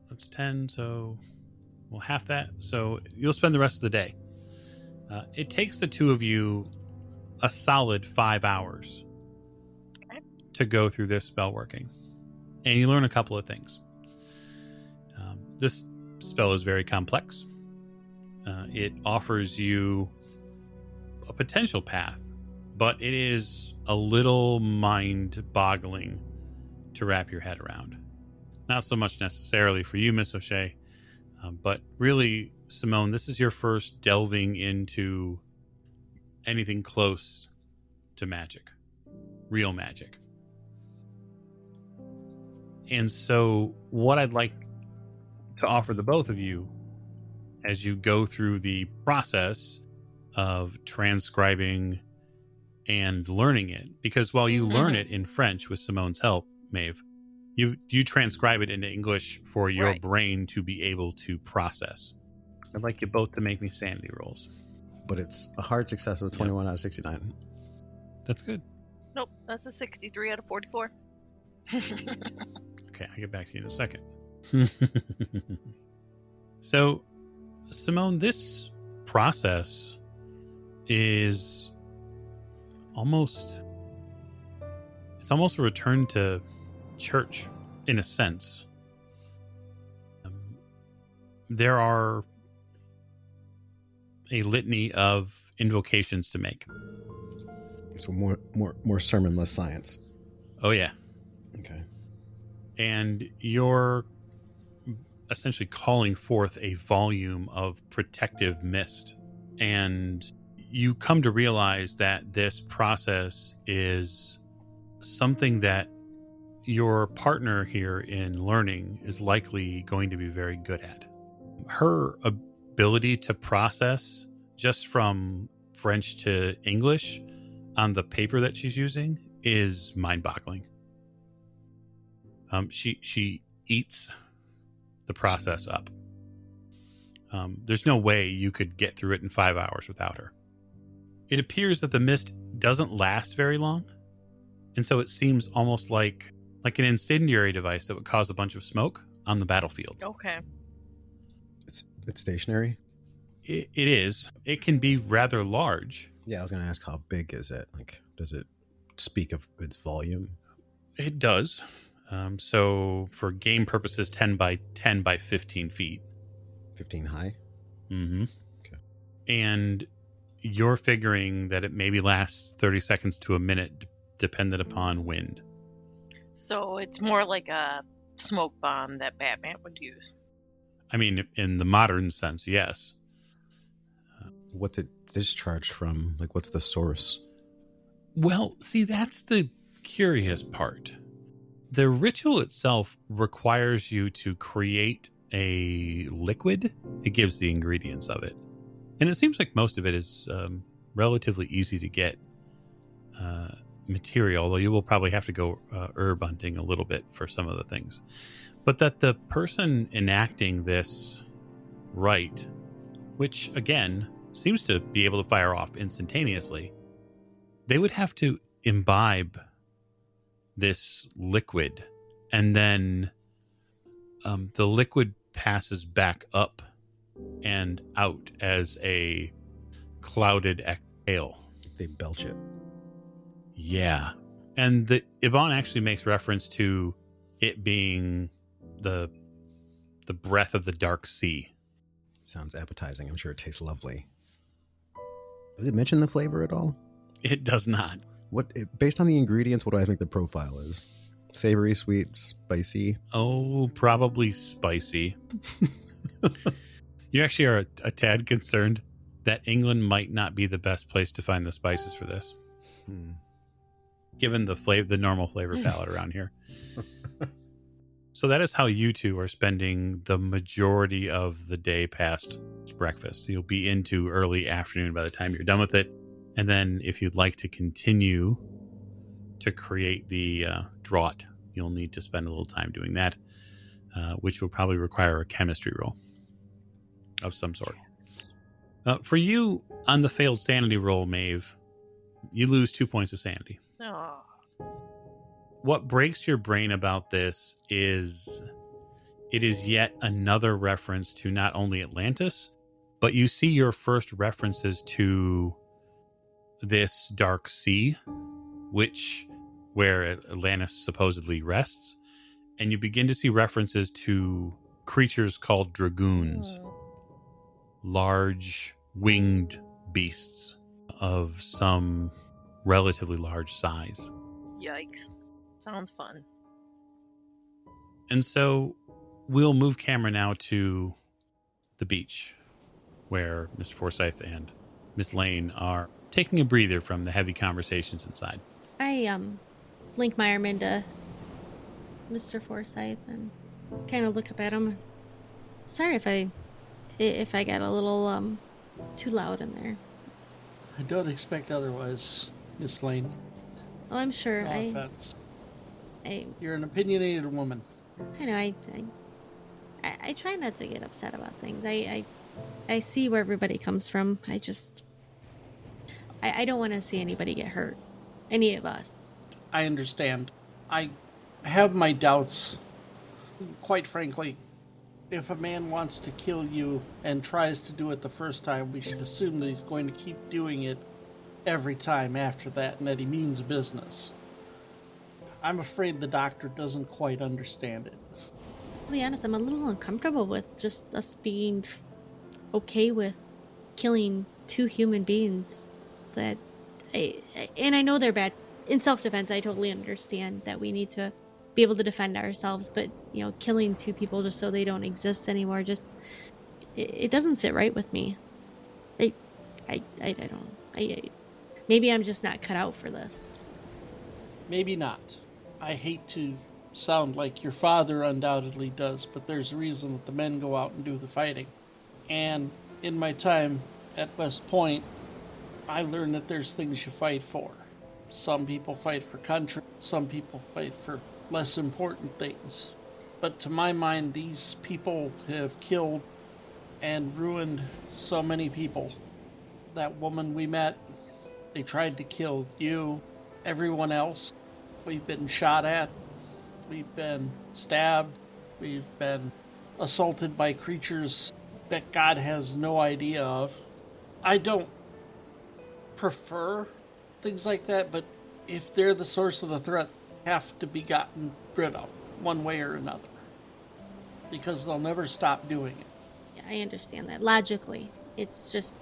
A: that's 10, so we'll half that. So you'll spend the rest of the day. It takes the two of you a solid 5 hours to go through this spell working. And you learn a couple of things. This spell is very complex. It offers you a potential path, but it is a little mind-boggling to wrap your head around. Not so much necessarily for you, Miss O'Shea, but really, Simone, this is your first delving into anything close to magic, real magic. And so what I'd like to offer the both of you as you go through the process of transcribing and learning it, because while you learn it in French with Simone's help, Maeve. You transcribe it into English for your
F: Right.
A: brain to be able to process. I'd like you both to make me sanity rolls.
G: But it's a hard success with 21 out of 69.
A: That's good.
F: Nope, that's a 63 out of 44.
A: Okay, I'll get back to you in a second. So, Simone, this process is almost a return to church in a sense. There are a litany of invocations to make.
G: So more sermon, less science.
A: Oh yeah.
G: Okay.
A: And you're essentially calling forth a volume of protective mist. And you come to realize that this process is something that your partner here in learning is likely going to be very good at. Her ability to process just from French to English on the paper that she's using is mind-boggling. She eats the process up. There's no way you could get through it in 5 hours without her. It appears that the mist doesn't last very long, and so it seems almost like an incendiary device that would cause a bunch of smoke on the battlefield.
F: Okay.
G: It's stationary?
A: It is. It can be rather large.
G: Yeah, I was going to ask, how big is it? Like, does it speak of its volume?
A: It does. So for game purposes, 10 by 10 by 15 feet.
G: 15 high?
A: Mm-hmm.
G: Okay.
A: And you're figuring that it maybe lasts 30 seconds to a minute, dependent upon wind.
F: So it's more like a smoke bomb that Batman would use.
A: I mean, in the modern sense, yes.
G: What's it discharged from? Like, what's the source?
A: Well, see, that's the curious part. The ritual itself requires you to create a liquid. It gives the ingredients of it. And it seems like most of it is relatively easy to get material, although you will probably have to go herb hunting a little bit for some of the things. But that the person enacting this rite, which, again, seems to be able to fire off instantaneously, they would have to imbibe this liquid, and then the liquid passes back up and out as a clouded exhale.
G: They belch it.
A: Yeah. And the Iban actually makes reference to it being the breath of the dark sea.
G: Sounds appetizing. I'm sure it tastes lovely. Does it mention the flavor at all?
A: It does not.
G: Based on the ingredients, what do I think the profile is? Savory, sweet, spicy?
A: Oh, probably spicy. You actually are a tad concerned that England might not be the best place to find the spices for this. Given the normal flavor palette around here. So that is how you two are spending the majority of the day past breakfast. You'll be into early afternoon by the time you're done with it. And then if you'd like to continue to create the draught, you'll need to spend a little time doing that, which will probably require a chemistry roll of some sort. For you, on the failed sanity roll, Maeve, you lose 2 points of sanity.
F: Oh.
A: What breaks your brain about this is it is yet another reference to not only Atlantis, but you see your first references to this dark sea, where Atlantis supposedly rests, and you begin to see references to creatures called dragoons, large winged beasts of some relatively large size.
F: Yikes. Sounds fun.
A: And so we'll move camera now to the beach, where Mr. Forsyth and Miss Lane are taking a breather from the heavy conversations inside.
C: I link my arm into Mr. Forsyth and kind of look up at him. Sorry if I got a little too loud in there.
B: I don't expect otherwise, Miss Lane.
C: Oh, I'm sure.
B: No offense. You're an opinionated woman.
C: I know. I try not to get upset about things. I see where everybody comes from. I don't want to see anybody get hurt. Any of us.
B: I understand. I have my doubts. Quite frankly, if a man wants to kill you and tries to do it the first time, we should assume that he's going to keep doing it every time after that and that he means business. I'm afraid the doctor doesn't quite understand it.
C: To be honest, I'm a little uncomfortable with just us being okay with killing two human beings and I know they're bad. In self-defense, I totally understand that we need to be able to defend ourselves, but, killing two people just so they don't exist anymore, it doesn't sit right with me. I don't. Maybe I'm just not cut out for this.
B: Maybe not. I hate to sound like your father undoubtedly does, but there's a reason that the men go out and do the fighting. And in my time at West Point, I learned that there's things you fight for. Some people fight for country, some people fight for less important things. But to my mind, these people have killed and ruined so many people. That woman we met, they tried to kill you, everyone else. We've been shot at, we've been stabbed, we've been assaulted by creatures that God has no idea of. I don't prefer things like that, but if they're the source of the threat, they have to be gotten rid of one way or another, because they'll never stop doing it.
C: Yeah, I understand that. Logically, it's just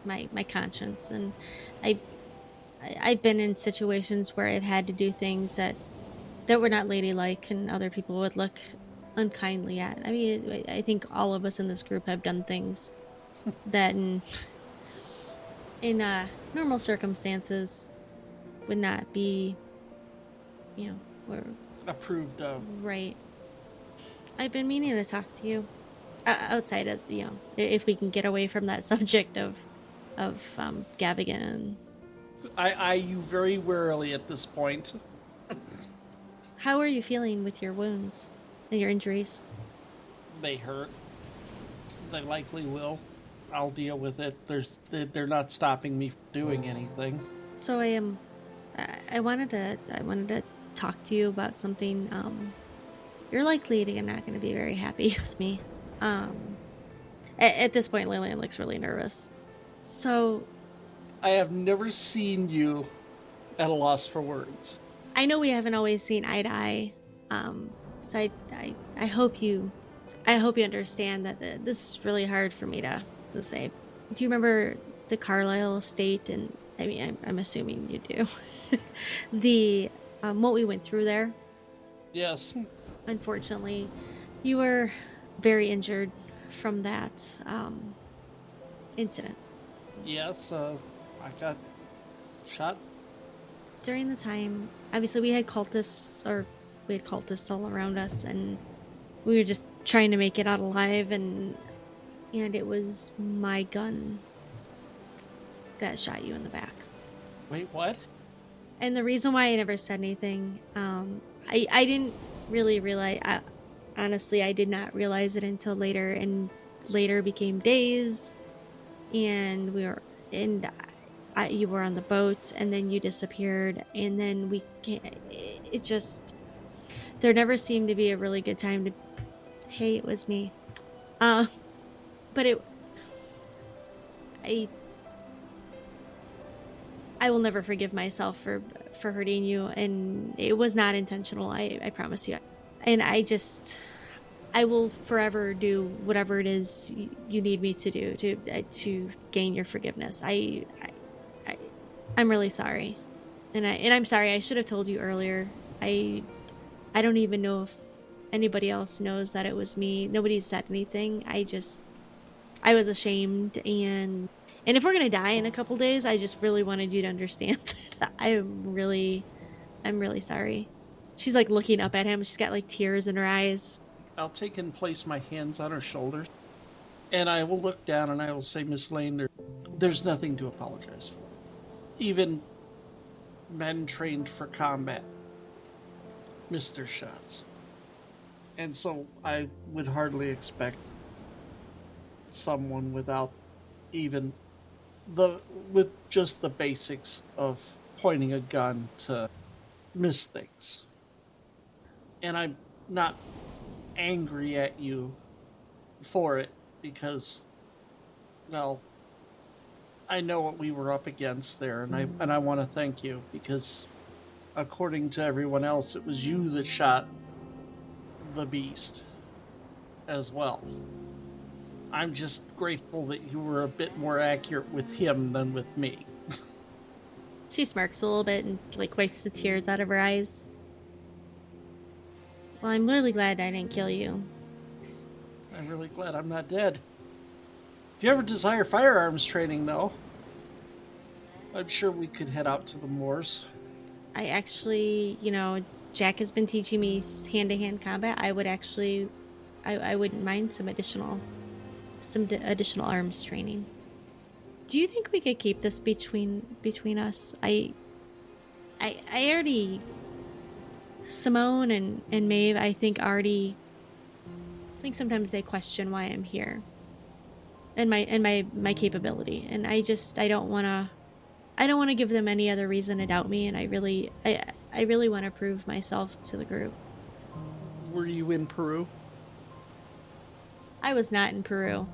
C: my conscience, and I've been in situations where I've had to do things that were not ladylike and other people would look unkindly at. I mean, I think all of us in this group have done things that in normal circumstances would not be, or
B: approved of.
C: Right. I've been meaning to talk to you outside of, if we can get away from that subject of Gavigan. And
B: I eye you very warily at this point.
C: how are you feeling with your wounds and your injuries?
B: They hurt. They likely will. I'll deal with it. They're not stopping me from doing anything.
C: So I wanted to talk to you about something. You're likely not going to be very happy with me. At this point, Lillian looks really nervous. So
B: I have never seen you at a loss for words.
C: I know we haven't always seen eye to eye. So I hope you understand that this is really hard for me to say. Do you remember the Carlisle estate? And I mean, I'm assuming you do. The what we went through there.
B: Yes.
C: Unfortunately, you were very injured from that incident.
B: Yes, I got shot.
C: During the time, obviously we had cultists all around us, and we were just trying to make it out alive, and it was my gun that shot you in the back.
B: Wait, what?
C: And the reason why I never said anything, I didn't really realize. Honestly, I did not realize it until later, and later became days, and you were on the boat, and then you disappeared, and then it just, there never seemed to be a really good time to, hey, it was me. But I will never forgive myself for hurting you, and it was not intentional, I promise you. And I will forever do whatever it is you need me to do to gain your forgiveness. I'm really sorry, and I'm sorry. I should have told you earlier. I don't even know if anybody else knows that it was me. Nobody's said anything. I was ashamed, and if we're gonna die in a couple days, I just really wanted you to understand that I'm really sorry. She's like looking up at him. She's got like tears in her eyes.
B: I'll take and place my hands on her shoulders, and I will look down and I will say, Miss Lane, there's nothing to apologize for. Even men trained for combat missed their shots. And so I would hardly expect someone without even with just the basics of pointing a gun to miss things. And I'm not angry at you for it because, well, I know what we were up against there, and I want to thank you because, according to everyone else, it was you that shot the beast as well. I'm just grateful that you were a bit more accurate with him than with me.
C: She smirks a little bit and wipes the tears out of her eyes. Well, I'm really glad I didn't kill you.
B: I'm really glad I'm not dead. If you ever desire firearms training, though, I'm sure we could head out to the moors.
C: I actually, Jack has been teaching me hand-to-hand combat. I wouldn't mind some additional arms training. Do you think we could keep this between us? I already, Simone and Maeve, I think sometimes they question why I'm here and my capability, and I don't want to give them any other reason to doubt me, and I really want to prove myself to the group.
B: Were you in Peru?
C: I was not in Peru.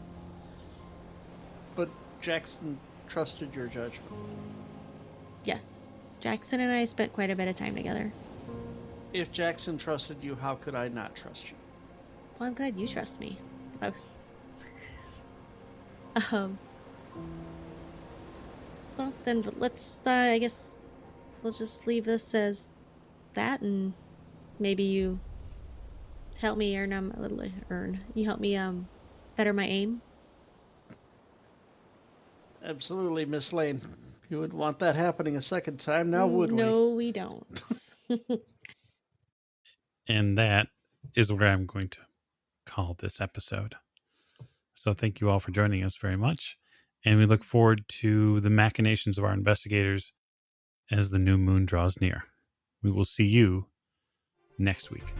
B: But Jackson trusted your judgment.
C: Yes. Jackson and I spent quite a bit of time together.
B: If Jackson trusted you, how could I not trust you?
C: Well, I'm glad you trust me. Well, then let's, I guess, we'll just leave this as that, and maybe you help me you help me, better my aim.
B: Absolutely, Miss Lane. You would want that happening a second time, now would we?
C: No, we don't.
A: And that is where I'm going to call this episode. So thank you all for joining us very much. And we look forward to the machinations of our investigators as the new moon draws near. We will see you next week.